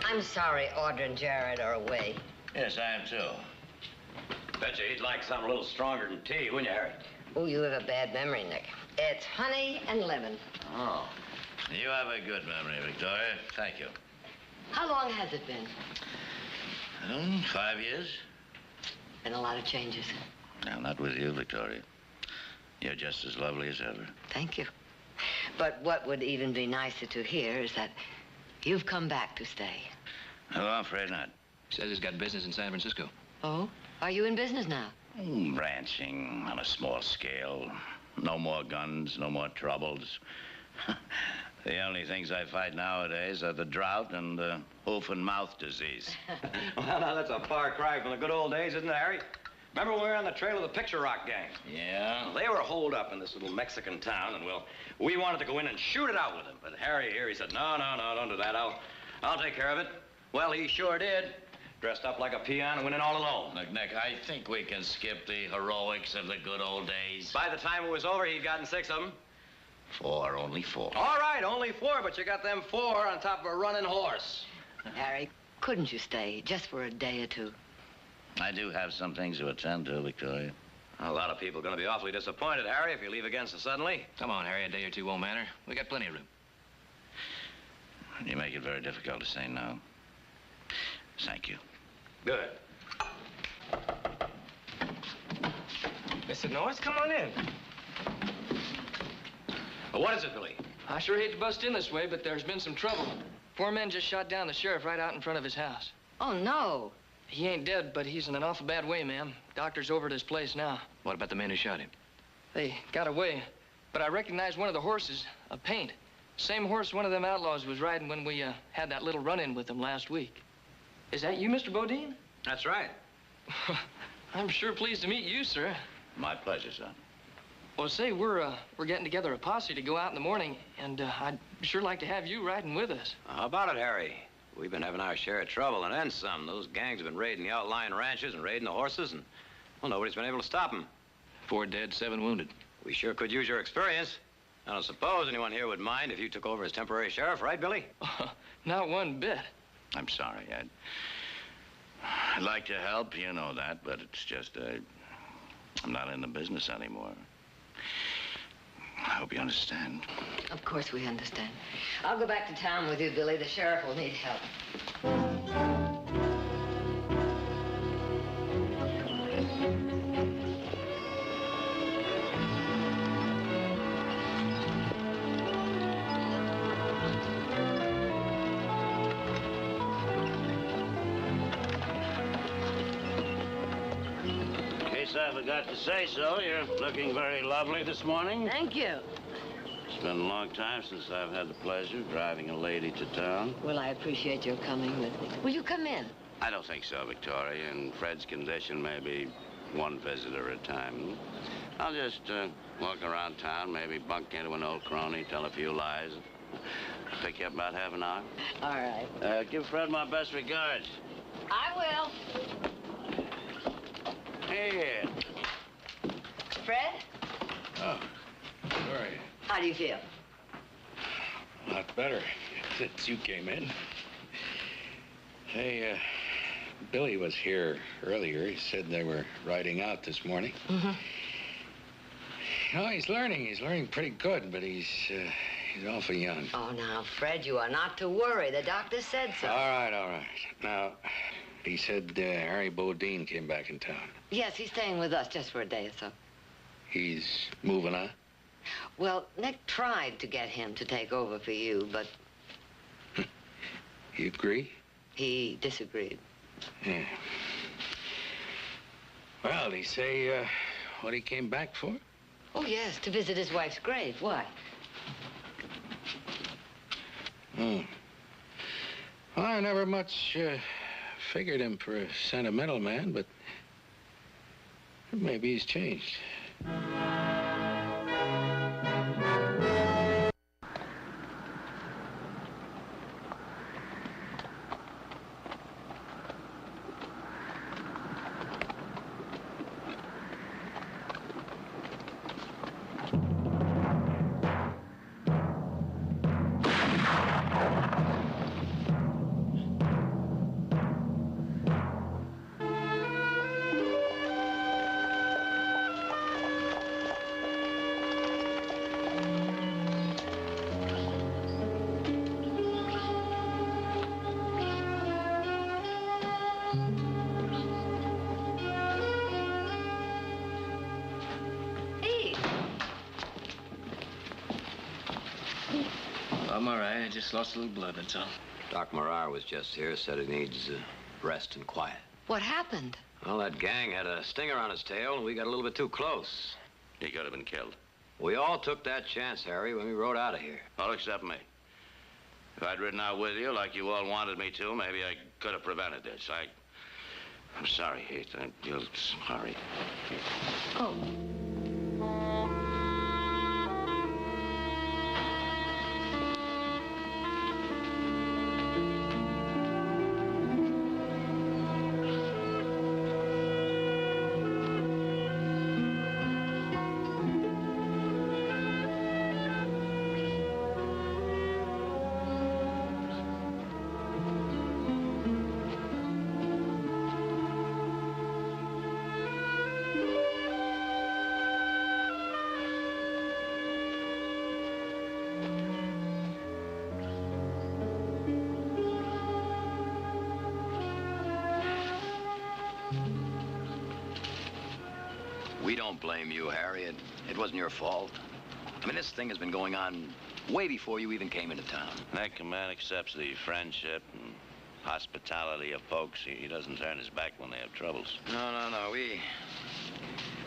[SPEAKER 5] I'm sorry Audra and Jared are away.
[SPEAKER 22] Yes, I am too.
[SPEAKER 3] Bet you he'd like something a little stronger than tea, wouldn't you, Harry?
[SPEAKER 5] Oh, you have a bad memory, Nick. It's honey and lemon.
[SPEAKER 22] Oh. You have a good memory, Victoria. Thank you.
[SPEAKER 5] How long has it been?
[SPEAKER 22] 5 years.
[SPEAKER 5] Been a lot of changes.
[SPEAKER 22] No, not with you, Victoria. You're just as lovely as ever.
[SPEAKER 5] Thank you. But what would even be nicer to hear is that you've come back to stay.
[SPEAKER 22] Oh, I'm afraid not.
[SPEAKER 18] Says he's got business in San Francisco.
[SPEAKER 5] Oh? Are you in business now?
[SPEAKER 22] Ranching on a small scale. No more guns, no more troubles. The only things I fight nowadays are the drought and hoof and mouth disease.
[SPEAKER 3] Well, now, that's a far cry from the good old days, isn't it, Harry? Remember when we were on the trail of the Picture Rock gang?
[SPEAKER 22] Yeah?
[SPEAKER 3] They were holed up in this little Mexican town, and, well, we wanted to go in and shoot it out with them. But Harry here, he said, no, don't do that. I'll take care of it. Well, he sure did. Dressed up like a peon and went in all alone.
[SPEAKER 22] Look, Nick, I think we can skip the heroics of the good old days.
[SPEAKER 3] By the time it was over, he'd gotten 6 of them.
[SPEAKER 22] 4, only 4.
[SPEAKER 3] All right, only 4, but you got them 4 on top of a running horse.
[SPEAKER 5] Harry, couldn't you stay just for a day or two?
[SPEAKER 22] I do have some things to attend to, Victoria.
[SPEAKER 3] A lot of people are going to be awfully disappointed, Harry, if you leave again so suddenly.
[SPEAKER 18] Come on, Harry, a day or two won't matter. We got plenty of room.
[SPEAKER 22] You make it very difficult to say no. Thank you.
[SPEAKER 3] Good.
[SPEAKER 7] Mr. Norris, come on in.
[SPEAKER 3] Well, what is it, Billy?
[SPEAKER 8] I sure hate to bust in this way, but there's been some trouble. 4 men just shot down the sheriff right out in front of his house.
[SPEAKER 5] Oh, no.
[SPEAKER 8] He ain't dead, but he's in an awful bad way, ma'am. Doctor's over at his place now.
[SPEAKER 18] What about the men who shot him?
[SPEAKER 8] They got away, but I recognized one of the horses, a Paint. Same horse one of them outlaws was riding when we had that little run-in with them last week. Is that you, Mr. Bodine?
[SPEAKER 3] That's right.
[SPEAKER 8] I'm sure pleased to meet you, sir.
[SPEAKER 22] My pleasure, son.
[SPEAKER 8] Well, say, we're getting together a posse to go out in the morning, and I'd sure like to have you riding with us.
[SPEAKER 3] How about it, Harry? We've been having our share of trouble, and then some. Those gangs have been raiding the outlying ranches and raiding the horses, and, well, nobody's been able to stop them.
[SPEAKER 18] 4 dead, 7 wounded.
[SPEAKER 3] We sure could use your experience. I don't suppose anyone here would mind if you took over as temporary sheriff, right, Billy?
[SPEAKER 8] Not one bit.
[SPEAKER 22] I'm sorry. I'd like to help, you know that, but it's just, I'm not in the business anymore. I hope you understand.
[SPEAKER 5] Of course we understand. I'll go back to town with you, Billy. The sheriff will need help.
[SPEAKER 22] I forgot to say so. You're looking very lovely this morning.
[SPEAKER 5] Thank you.
[SPEAKER 22] It's been a long time since I've had the pleasure of driving a lady to town.
[SPEAKER 5] Well, I appreciate your coming with me. Will you come in?
[SPEAKER 22] I don't think so, Victoria. In Fred's condition, maybe one visitor at a time. I'll just walk around town, maybe bunk into an old crony, tell a few lies. Pick you up about half an hour.
[SPEAKER 5] All right.
[SPEAKER 22] Give Fred my best regards.
[SPEAKER 5] I will.
[SPEAKER 22] Here.
[SPEAKER 5] Fred?
[SPEAKER 23] Oh, sorry.
[SPEAKER 5] How do you feel?
[SPEAKER 23] A lot better since you came in. Hey, Billy was here earlier. He said they were riding out this morning.
[SPEAKER 5] Mm-hmm.
[SPEAKER 23] You know, he's learning. He's learning pretty good, but he's awful young.
[SPEAKER 5] Oh, now, Fred, you are not to worry. The doctor said so.
[SPEAKER 23] All right. Now, he said Harry Bodine came back in town.
[SPEAKER 5] Yes, he's staying with us just for a day or so.
[SPEAKER 23] He's moving on?
[SPEAKER 5] Well, Nick tried to get him to take over for you, but...
[SPEAKER 23] You agree?
[SPEAKER 5] He disagreed.
[SPEAKER 23] Yeah. Well, did he say what he came back for?
[SPEAKER 5] Oh, yes, to visit his wife's grave. Why?
[SPEAKER 23] Oh. Well, I never much figured him for a sentimental man, but maybe he's changed.
[SPEAKER 18] I'm all right. I just lost a little blood, that's all.
[SPEAKER 3] Doc Marar was just here, said he needs rest and quiet.
[SPEAKER 5] What happened?
[SPEAKER 3] Well, that gang had a stinger on his tail, and we got a little bit too close.
[SPEAKER 22] He could have been killed.
[SPEAKER 3] We all took that chance, Harry, when we rode out of here.
[SPEAKER 22] All except me. If I'd ridden out with you like you all wanted me to, maybe I could have prevented this. I'm sorry, Heath. I'm sorry.
[SPEAKER 5] Oh.
[SPEAKER 3] We don't blame you, Harry. It wasn't your fault. I mean, this thing has been going on way before you even came into town.
[SPEAKER 22] That man accepts the friendship and hospitality of folks. He doesn't turn his back when they have troubles.
[SPEAKER 3] No.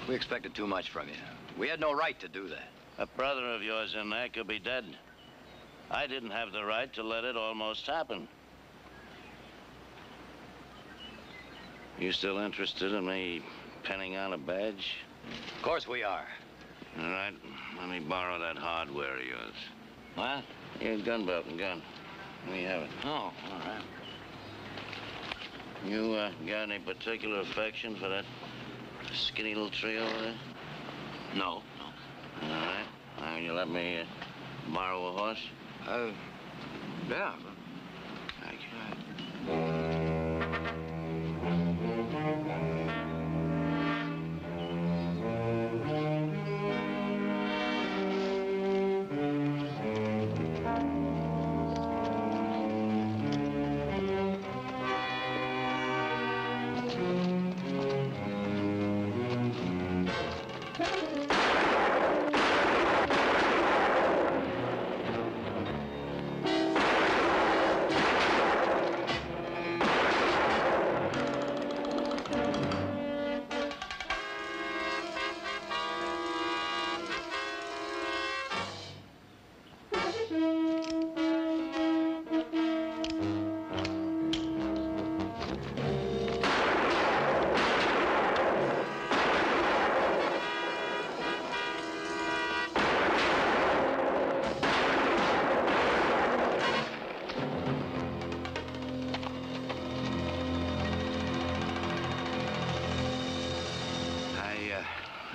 [SPEAKER 3] We expected too much from you. We had no right to do that.
[SPEAKER 22] A brother of yours in there could be dead. I didn't have the right to let it almost happen. You still interested in me pinning on a badge?
[SPEAKER 3] Of course we are.
[SPEAKER 22] All right, let me borrow that hardware of yours.
[SPEAKER 3] What?
[SPEAKER 22] Your gun belt and gun. Let me have it.
[SPEAKER 3] Oh, all right.
[SPEAKER 22] You got any particular affection for that skinny little tree over there?
[SPEAKER 3] No.
[SPEAKER 22] All right. Now, you let me borrow a horse?
[SPEAKER 3] Yeah.
[SPEAKER 22] Thank you.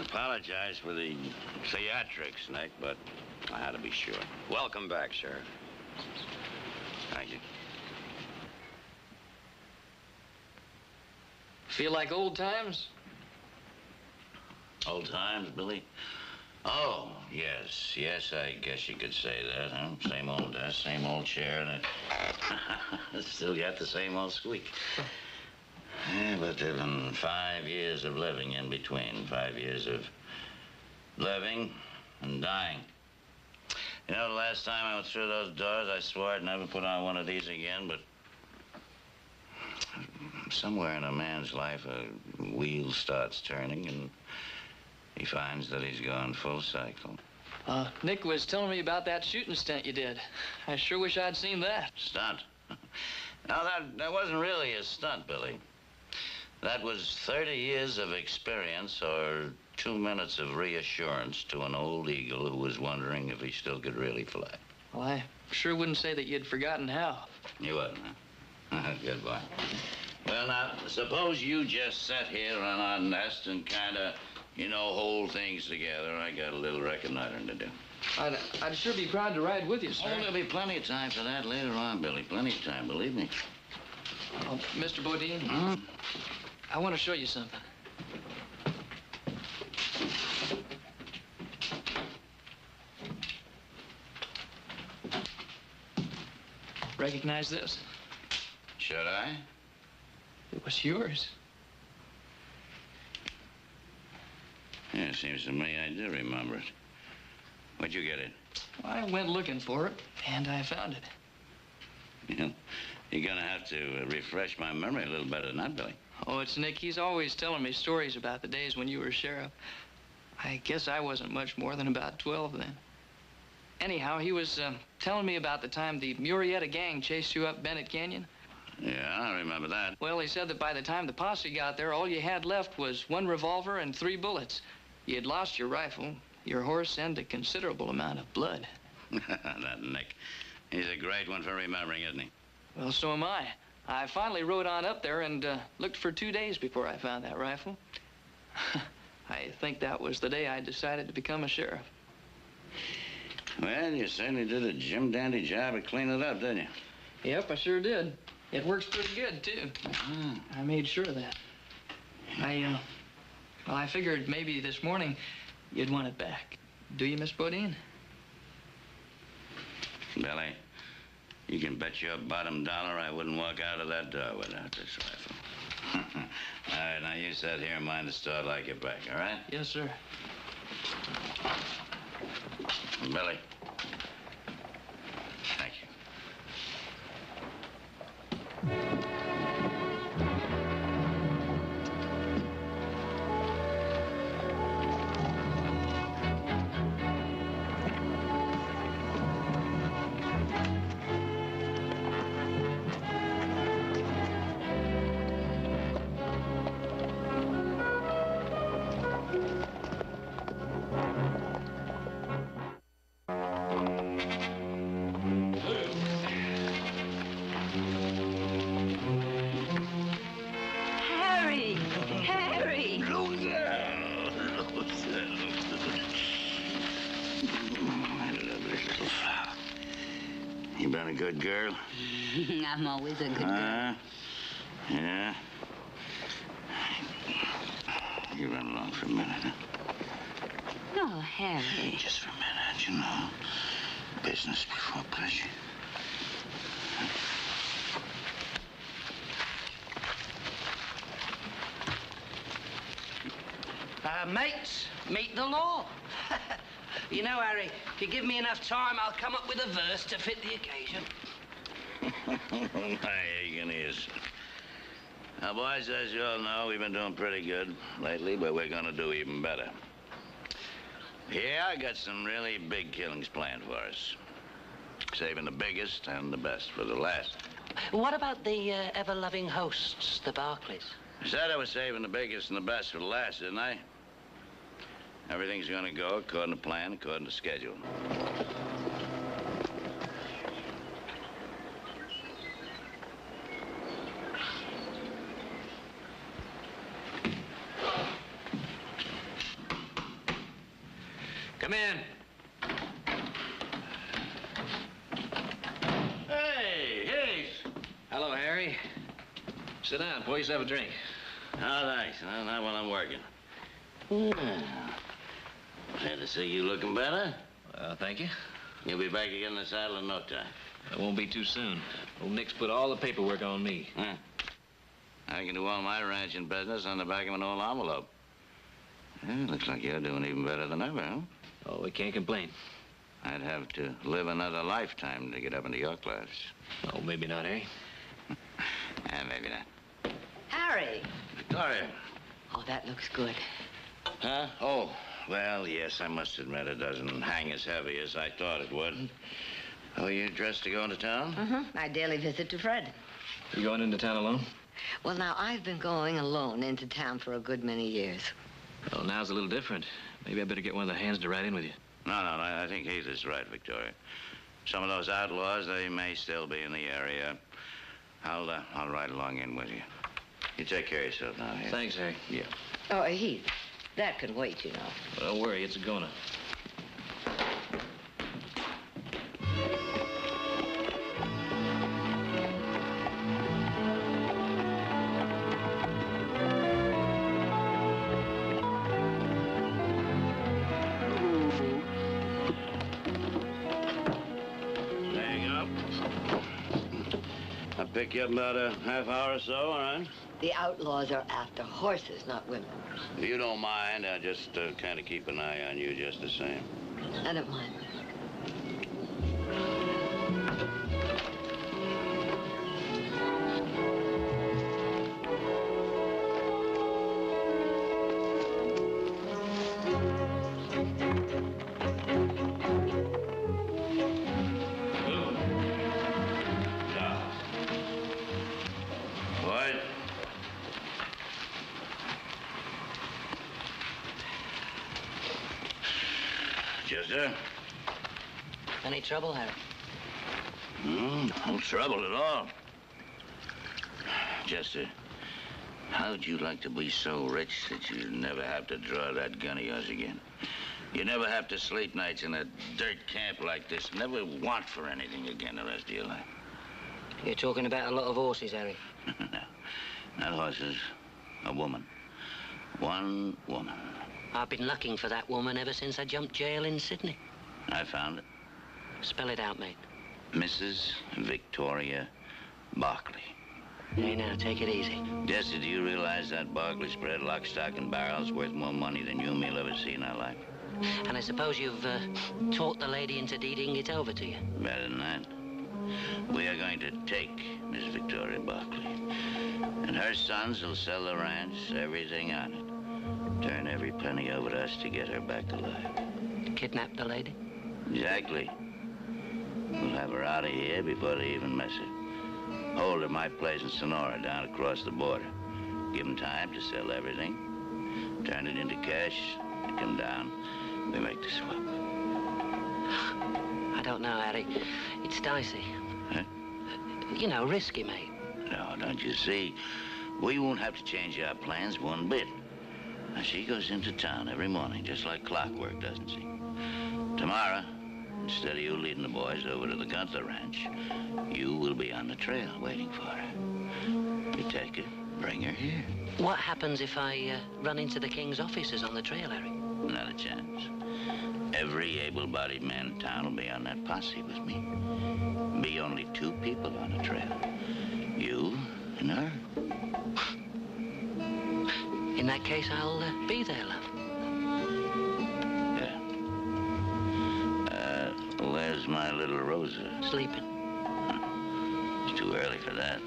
[SPEAKER 22] Apologize for the theatrics, Nick, but I had to be sure.
[SPEAKER 3] Welcome back, Sheriff.
[SPEAKER 22] Thank you.
[SPEAKER 8] Feel like old times?
[SPEAKER 22] Old times, Billy? Oh, yes, I guess you could say that, huh? Same old desk, same old chair, and it still got the same old squeak. Yeah, but there've been 5 years of living in between. 5 years of living and dying. You know, the last time I went through those doors, I swore I'd never put on one of these again, but somewhere in a man's life, a wheel starts turning, and he finds that he's gone full cycle.
[SPEAKER 8] Nick was telling me about that shooting stunt you did. I sure wish I'd seen that.
[SPEAKER 22] Stunt? Now, that wasn't really a stunt, Billy. That was 30 years of experience or 2 minutes of reassurance to an old eagle who was wondering if he still could really fly.
[SPEAKER 8] Well, I sure wouldn't say that you'd forgotten how.
[SPEAKER 22] You wouldn't, huh? Good boy. Well, now, suppose you just sit here on our nest and kind of, hold things together. I got a little reconnoitering to do.
[SPEAKER 8] I'd sure be proud to ride with you, sir.
[SPEAKER 22] Oh, there'll be plenty of time for that later on, Billy. Plenty of time, believe me.
[SPEAKER 8] Oh, Mr. Bodine, I want to show you something. Recognize this?
[SPEAKER 22] Should I?
[SPEAKER 8] It was yours.
[SPEAKER 22] Yeah, it seems to me I do remember it. Where'd you get it?
[SPEAKER 8] I went looking for it, and I found it.
[SPEAKER 22] You're gonna have to refresh my memory a little better than that, Billy.
[SPEAKER 8] Oh, it's Nick. He's always telling me stories about the days when you were sheriff. I guess I wasn't much more than about 12 then. Anyhow, he was telling me about the time the Murrieta gang chased you up Bennett Canyon.
[SPEAKER 22] Yeah, I remember that.
[SPEAKER 8] Well, he said that by the time the posse got there, all you had left was 1 revolver and 3 bullets. You had lost your rifle, your horse, and a considerable amount of blood.
[SPEAKER 22] That Nick. He's a great one for remembering, isn't he?
[SPEAKER 8] Well, so am I. I finally rode on up there and looked for 2 days before I found that rifle. I think that was the day I decided to become a sheriff.
[SPEAKER 22] Well, you certainly did a jim-dandy job of cleaning it up, didn't you?
[SPEAKER 8] Yep, I sure did. It works pretty good, too. I made sure of that. I figured maybe this morning you'd want it back. Do you, Miss Bodine?
[SPEAKER 22] Billy, you can bet your bottom dollar I wouldn't walk out of that door without this rifle. All right, now you sit here and mind the store till I get back, all right?
[SPEAKER 8] Yes, sir.
[SPEAKER 22] Billy. Thank you. Good girl?
[SPEAKER 11] I'm always a good girl.
[SPEAKER 22] Yeah. You run along for a minute, huh?
[SPEAKER 11] No, Harry.
[SPEAKER 22] Just for a minute, Business before pleasure.
[SPEAKER 12] Mates, meet the law. You know, Harry, if you give me enough time, I'll come up with a verse to fit the occasion.
[SPEAKER 22] My aching ears. Now, boys, as you all know, we've been doing pretty good lately, but we're gonna do even better. Yeah, I got some really big killings planned for us. Saving the biggest and the best for the last.
[SPEAKER 12] What about the ever-loving hosts, the Barclays?
[SPEAKER 22] I said I was saving the biggest and the best for the last, didn't I? Everything's gonna go according to plan, according to schedule.
[SPEAKER 18] Come in.
[SPEAKER 22] Hey.
[SPEAKER 18] Hello, Harry. Sit down. Pour yourself a drink.
[SPEAKER 22] Oh, thanks. Not while I'm working. Glad to see you looking better.
[SPEAKER 18] Thank you.
[SPEAKER 22] You'll be back again in the saddle in no time.
[SPEAKER 18] It won't be too soon. Old Nick's put all the paperwork on me.
[SPEAKER 22] Huh. I can do all my ranching business on the back of an old envelope. Well, looks like you're doing even better than ever, huh?
[SPEAKER 18] Oh, we can't complain.
[SPEAKER 22] I'd have to live another lifetime to get up into your class.
[SPEAKER 18] Oh, maybe not, Harry.
[SPEAKER 22] Maybe not.
[SPEAKER 5] Harry.
[SPEAKER 22] Victoria.
[SPEAKER 5] Oh, that looks good.
[SPEAKER 22] Huh? Oh, well, yes, I must admit it doesn't hang as heavy as I thought it would. Oh, you dressed to go into town?
[SPEAKER 5] My daily visit to Fred.
[SPEAKER 18] You going into town alone?
[SPEAKER 5] Well, now, I've been going alone into town for a good many years.
[SPEAKER 18] Well, now's a little different. Maybe I better get one of the hands to ride in with you.
[SPEAKER 22] No, I think Heath is right, Victoria. Some of those outlaws, they may still be in the area. I'll ride along in with you. You take care of yourself now, Heath.
[SPEAKER 18] Thanks, Harry.
[SPEAKER 22] Yeah.
[SPEAKER 5] Oh, Heath, that can wait, you know.
[SPEAKER 18] Well, don't worry, it's a goner.
[SPEAKER 22] Pick you up about a half hour or so, all right?
[SPEAKER 5] The outlaws are after horses, not women.
[SPEAKER 22] If you don't mind, I'll just kind of keep an eye on you just the same.
[SPEAKER 5] I don't mind.
[SPEAKER 22] Chester?
[SPEAKER 12] Any trouble, Harry?
[SPEAKER 22] No trouble at all. Chester, how'd you like to be so rich that you never have to draw that gun of yours again? You never have to sleep nights in a dirt camp like this. Never want for anything again the rest of your life.
[SPEAKER 12] You're talking about a lot of horses, Harry.
[SPEAKER 22] No, not horses. A woman. One woman.
[SPEAKER 12] I've been looking for that woman ever since I jumped jail in Sydney.
[SPEAKER 22] I found it.
[SPEAKER 12] Spell it out, mate.
[SPEAKER 22] Mrs. Victoria Barkley.
[SPEAKER 12] Hey, now, take it easy.
[SPEAKER 22] Jesse, do you realize that Barkley spread lock, stock, and barrel's worth more money than you and me'll ever see in our life?
[SPEAKER 12] And I suppose you've taught the lady into deeding it over to you?
[SPEAKER 22] Better than that. We are going to take Miss Victoria Barkley. And her sons will sell the ranch, everything on it. Turn every penny over to us to get her back alive.
[SPEAKER 12] Kidnap the lady?
[SPEAKER 22] Exactly. We'll have her out of here before they even miss her. Hold her at my place in Sonora down across the border. Give them time to sell everything. Turn it into cash. Come down. We make the swap.
[SPEAKER 12] I don't know, Harry. It's dicey.
[SPEAKER 22] Huh?
[SPEAKER 12] You know, risky, mate.
[SPEAKER 22] No, don't you see? We won't have to change our plans one bit. Now, she goes into town every morning, just like clockwork, doesn't she? Tomorrow, instead of you leading the boys over to the Gunther Ranch, you will be on the trail waiting for her. You take her, bring her here.
[SPEAKER 12] What happens if I run into the king's officers on the trail, Harry?
[SPEAKER 22] Not a chance. Every able-bodied man in town will be on that posse with me. Be only two people on the trail. You and her.
[SPEAKER 12] In that case, I'll be there, love.
[SPEAKER 22] Yeah. Where's my little Rosa?
[SPEAKER 12] Sleeping.
[SPEAKER 22] It's too early for that.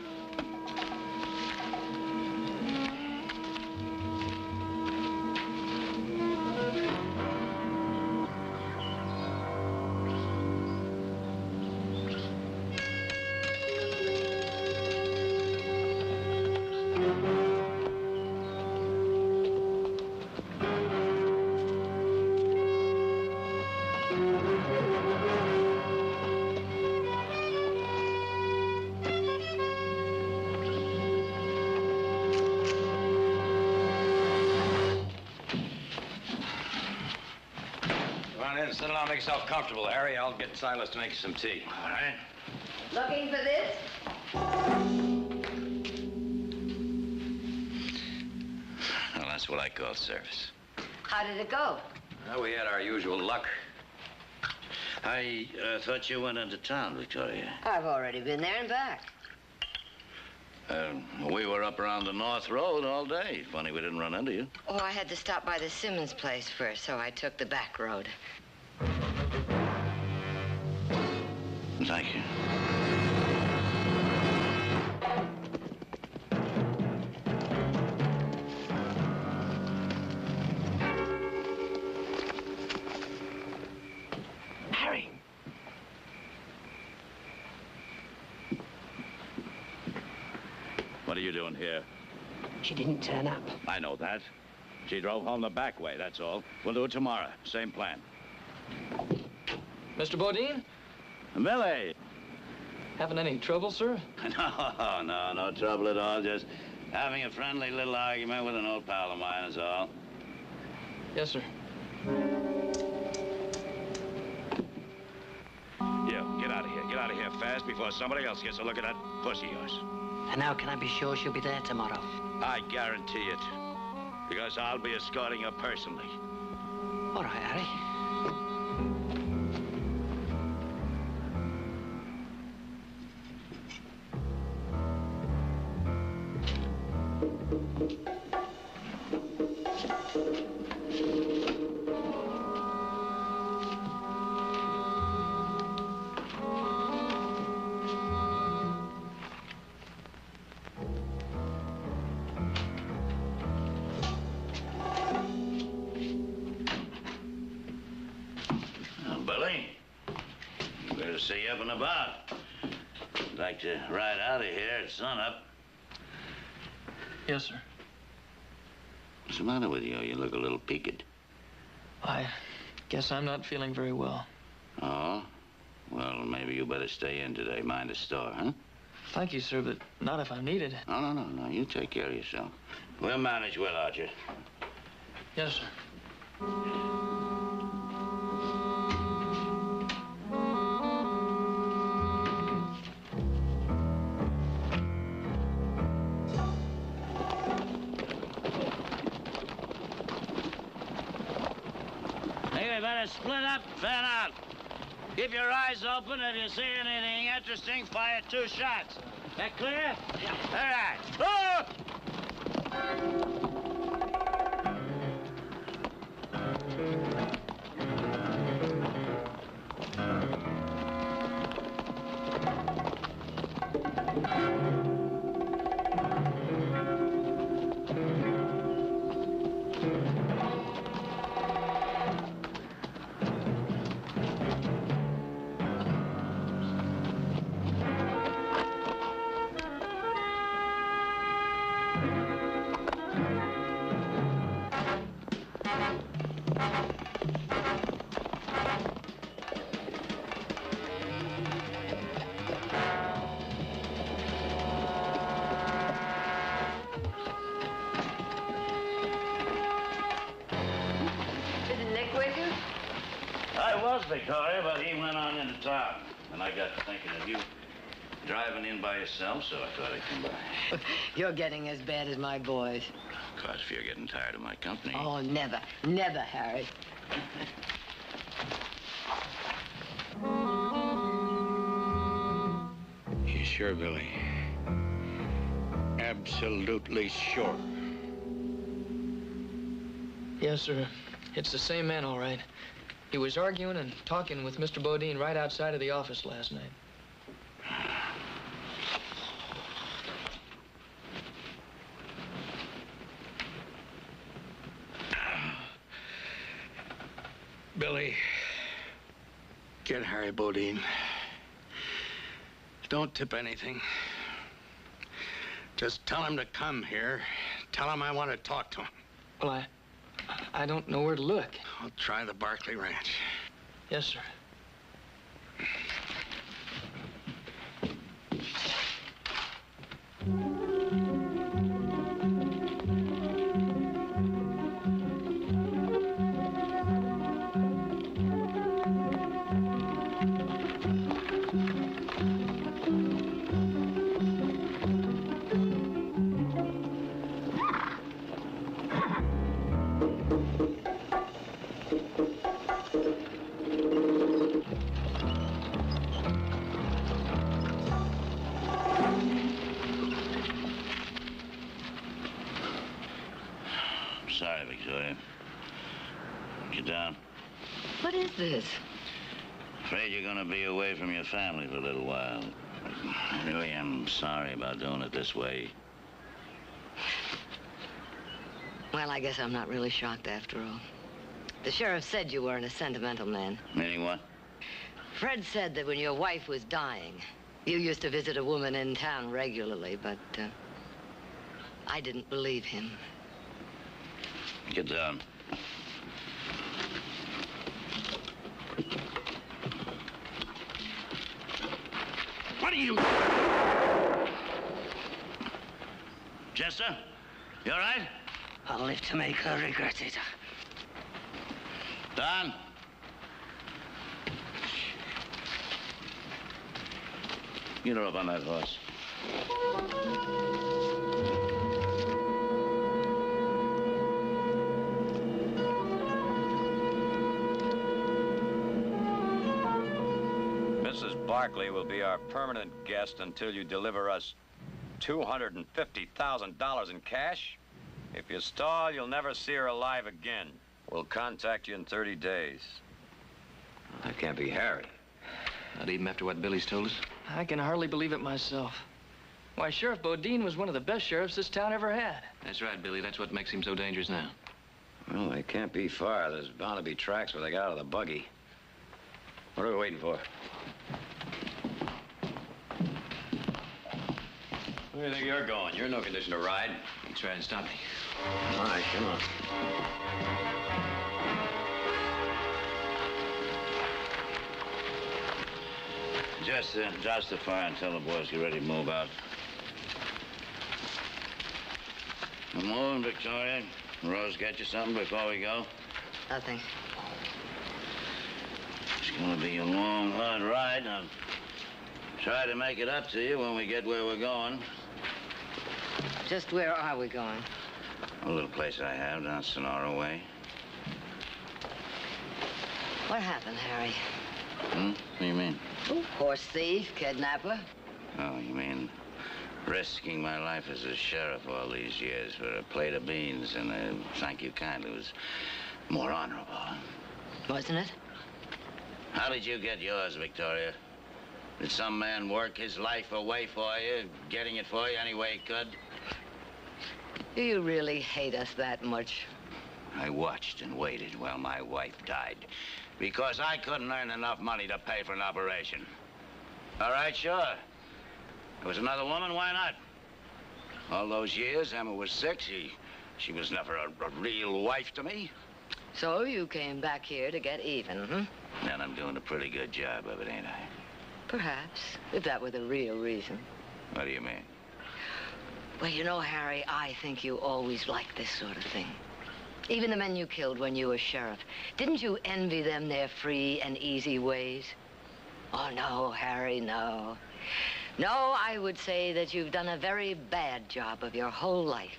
[SPEAKER 3] Sit down, make yourself comfortable, Harry. I'll get Silas to make you some tea.
[SPEAKER 22] All right.
[SPEAKER 5] Looking for this?
[SPEAKER 22] Well, that's what I call service.
[SPEAKER 5] How did it go?
[SPEAKER 3] Well, we had our usual luck.
[SPEAKER 22] I thought you went into town, Victoria.
[SPEAKER 5] I've already been there and back.
[SPEAKER 22] We were up around the North Road all day. Funny we didn't run into you.
[SPEAKER 5] Oh, I had to stop by the Simmons place first, so I took the back road.
[SPEAKER 22] Thank you.
[SPEAKER 12] Harry.
[SPEAKER 22] What are you doing here?
[SPEAKER 12] She didn't turn up.
[SPEAKER 22] I know that. She drove home the back way, that's all. We'll do it tomorrow. Same plan.
[SPEAKER 8] Mr. Bodine?
[SPEAKER 22] Billy!
[SPEAKER 8] Having any trouble, sir?
[SPEAKER 22] No trouble at all. Just having a friendly little argument with an old pal of mine is all.
[SPEAKER 8] Yes, sir.
[SPEAKER 22] You, get out of here. Get out of here fast before somebody else gets a look at that pussy of yours.
[SPEAKER 12] And how can I be sure she'll be there tomorrow?
[SPEAKER 22] I guarantee it. Because I'll be escorting her personally.
[SPEAKER 12] All right, Harry.
[SPEAKER 22] See you up and about. I'd like to ride out of here at sunup.
[SPEAKER 8] Yes, sir.
[SPEAKER 22] What's the matter with you? You look a little peaked.
[SPEAKER 8] I guess I'm not feeling very well.
[SPEAKER 22] Oh? Well, maybe you better stay in today. Mind the store, huh?
[SPEAKER 8] Thank you, sir, but not if I'm needed.
[SPEAKER 22] No. You take care of yourself. We'll manage without you.
[SPEAKER 8] Yes, sir.
[SPEAKER 22] Split up, fan out. Keep your eyes open. If you see anything interesting, fire 2 shots. That clear? Yeah. All right. Oh! Victoria, but he went on into town. And I got to thinking of you driving in by yourself, so I thought I'd come by.
[SPEAKER 5] You're getting as bad as my boys.
[SPEAKER 22] Of course, if you're getting tired of my company.
[SPEAKER 5] Oh, never. Never, Harry.
[SPEAKER 20] You sure, Billy? Absolutely sure?
[SPEAKER 8] Yes, sir. It's the same man, all right. He was arguing and talking with Mr. Bodine right outside of the office last night.
[SPEAKER 20] Billy, get Harry Bodine. Don't tip anything. Just tell him to come here. Tell him I want to talk to him.
[SPEAKER 8] Well, I don't know where to look.
[SPEAKER 20] I'll try the Barclay Ranch.
[SPEAKER 8] Yes, sir.
[SPEAKER 22] Sorry, Victoria. Get down.
[SPEAKER 5] What is this?
[SPEAKER 22] Afraid you're going to be away from your family for a little while. I really am sorry about doing it this way.
[SPEAKER 5] Well, I guess I'm not really shocked after all. The sheriff said you weren't a sentimental man.
[SPEAKER 22] Meaning what?
[SPEAKER 5] Fred said that when your wife was dying, you used to visit a woman in town regularly, but I didn't believe him.
[SPEAKER 22] Get down.
[SPEAKER 12] What are you...
[SPEAKER 22] Chester, you all right?
[SPEAKER 12] I'll live to make her regret it.
[SPEAKER 22] Don? Get her up on that horse.
[SPEAKER 3] Mrs. Barkley will be our permanent guest until you deliver us $250,000 in cash. If you stall, you'll never see her alive again. We'll contact you in 30 days.
[SPEAKER 18] That can't be Harry. Not even after what Billy's told us?
[SPEAKER 8] I can hardly believe it myself. Why, Sheriff Bodine was one of the best sheriffs this town ever had.
[SPEAKER 18] That's right, Billy. That's what makes him so dangerous now.
[SPEAKER 3] Well, they can't be far. There's bound to be tracks where they got out of the buggy. What are we waiting for? Where do you think you're going? You're in no condition to ride.
[SPEAKER 18] He's trying to stop me.
[SPEAKER 3] All right, come on.
[SPEAKER 22] Just douse the fire and tell the boys get ready to move out. Come on, Victoria. Rose get you something before we go?
[SPEAKER 5] Nothing.
[SPEAKER 22] It's gonna be a long, hard ride. I'll try to make it up to you when we get where we're going.
[SPEAKER 5] Just where are we going?
[SPEAKER 22] A little place I have down Sonora way.
[SPEAKER 5] What happened, Harry?
[SPEAKER 22] What do you mean?
[SPEAKER 5] Horse thief, kidnapper.
[SPEAKER 22] Oh, you mean risking my life as a sheriff all these years for a plate of beans and a thank you kindly was more honorable.
[SPEAKER 5] Wasn't it?
[SPEAKER 22] How did you get yours, Victoria? Did some man work his life away for you, getting it for you any way he could?
[SPEAKER 5] Do you really hate us that much?
[SPEAKER 22] I watched and waited while my wife died because I couldn't earn enough money to pay for an operation. All right, sure. There was another woman, why not? All those years Emma was sick, she was never a real wife to me.
[SPEAKER 5] So you came back here to get even, hmm?
[SPEAKER 22] And I'm doing a pretty good job of it, ain't I?
[SPEAKER 5] Perhaps, if that were the real reason.
[SPEAKER 22] What do you mean?
[SPEAKER 5] Well, you know, Harry, I think you always liked this sort of thing. Even the men you killed when you were sheriff. Didn't you envy them their free and easy ways? Oh, no, Harry, no. No, I would say that you've done a very bad job of your whole life.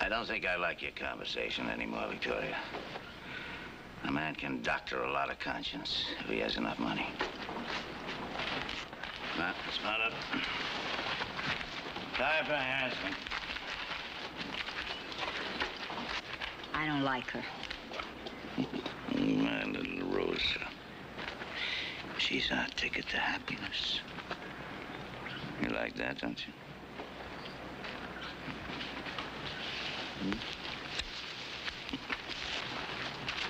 [SPEAKER 22] I don't think I like your conversation anymore, Victoria. A man can doctor a lot of conscience if he has enough money. Now, spot up. Tie up her hands.
[SPEAKER 11] I don't like her.
[SPEAKER 22] My little Rosa. She's our ticket to happiness. You like that, don't you?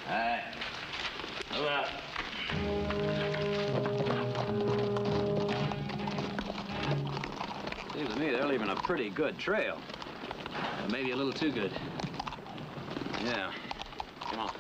[SPEAKER 22] Hi. Move out.
[SPEAKER 3] Seems to me they're leaving a pretty good trail.
[SPEAKER 18] Maybe a little too good.
[SPEAKER 3] Yeah. Come on.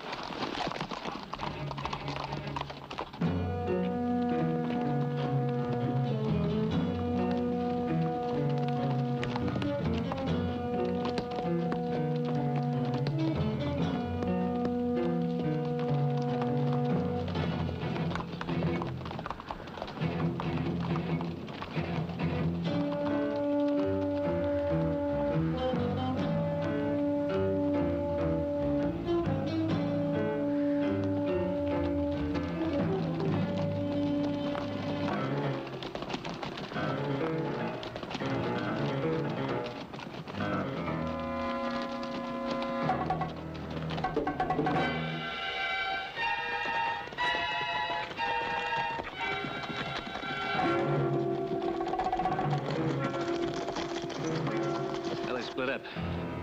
[SPEAKER 18] Split up.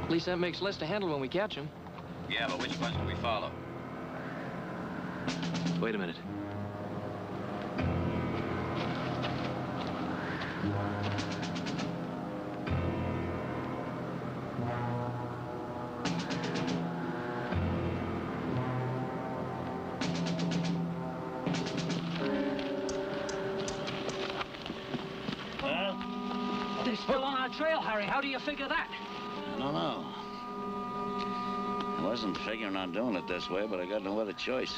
[SPEAKER 8] At least that makes less to handle when we catch him.
[SPEAKER 3] Yeah, but which ones do we follow?
[SPEAKER 18] Wait a minute.
[SPEAKER 12] trail, Harry. How do you figure that?
[SPEAKER 22] I don't know. I wasn't figuring on doing it this way, but I got no other choice.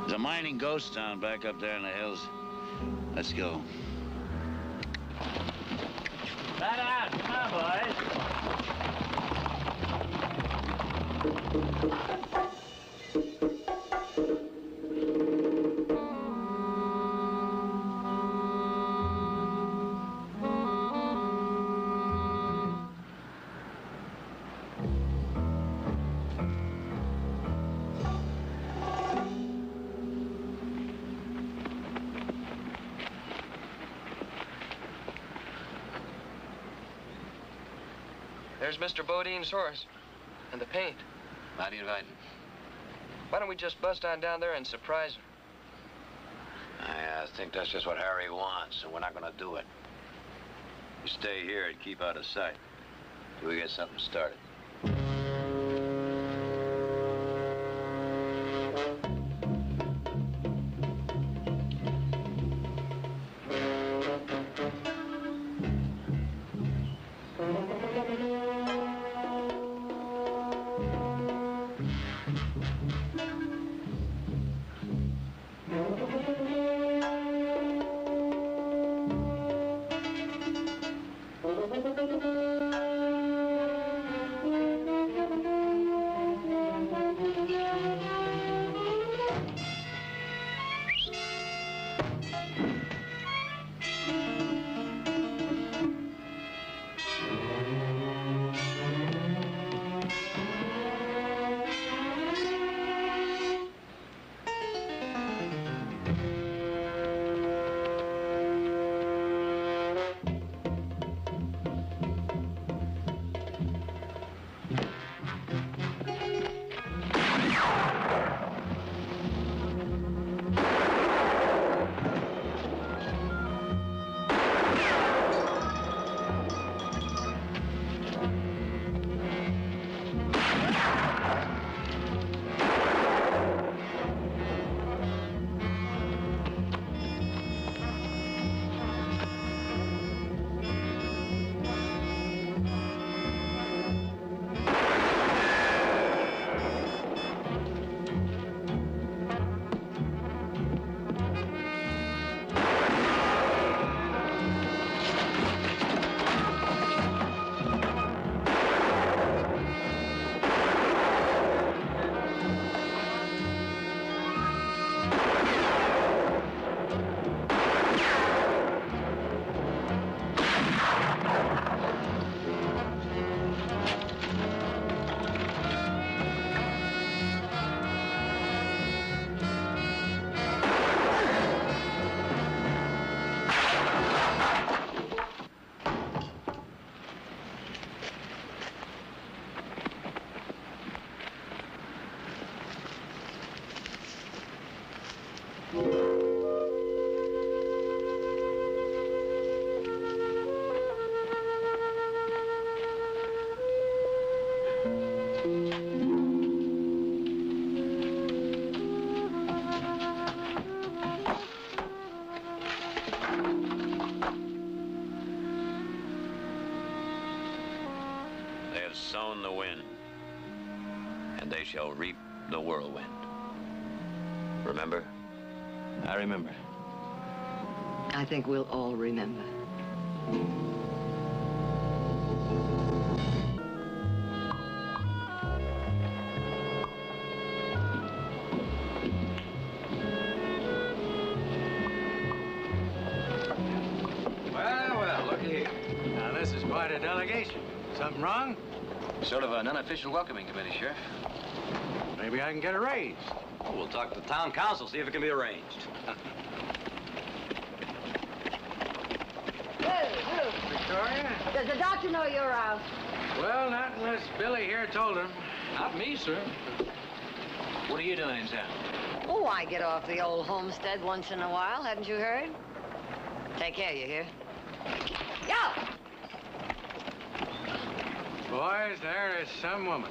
[SPEAKER 22] There's a mining ghost town back up there in the hills. Let's go.
[SPEAKER 21] Right out. Come on, boys.
[SPEAKER 8] There's Mr. Bodine's horse. And the paint.
[SPEAKER 18] Mighty inviting.
[SPEAKER 8] Why don't we just bust on down there and surprise him?
[SPEAKER 22] I think that's just what Harry wants, and we're not gonna do it. You stay here and keep out of sight till we get something started. They have sown the wind, and they shall reap the whirlwind. Remember?
[SPEAKER 18] I remember.
[SPEAKER 5] I think we'll all remember.
[SPEAKER 23] Well, look here. Now, this is quite a delegation. Something wrong?
[SPEAKER 18] Sort of an unofficial welcoming committee, Sheriff.
[SPEAKER 23] Maybe I can get a raise.
[SPEAKER 3] Oh, we'll talk to the town council, see if it can be arranged.
[SPEAKER 23] Victoria?
[SPEAKER 5] Does the doctor know you're out?
[SPEAKER 23] Well, not unless Billy here told him.
[SPEAKER 8] Not me, sir.
[SPEAKER 18] What are you doing in town?
[SPEAKER 5] Oh, I get off the old homestead once in a while. Haven't you heard? Take care, you hear? Yo!
[SPEAKER 23] Boys, there is some woman.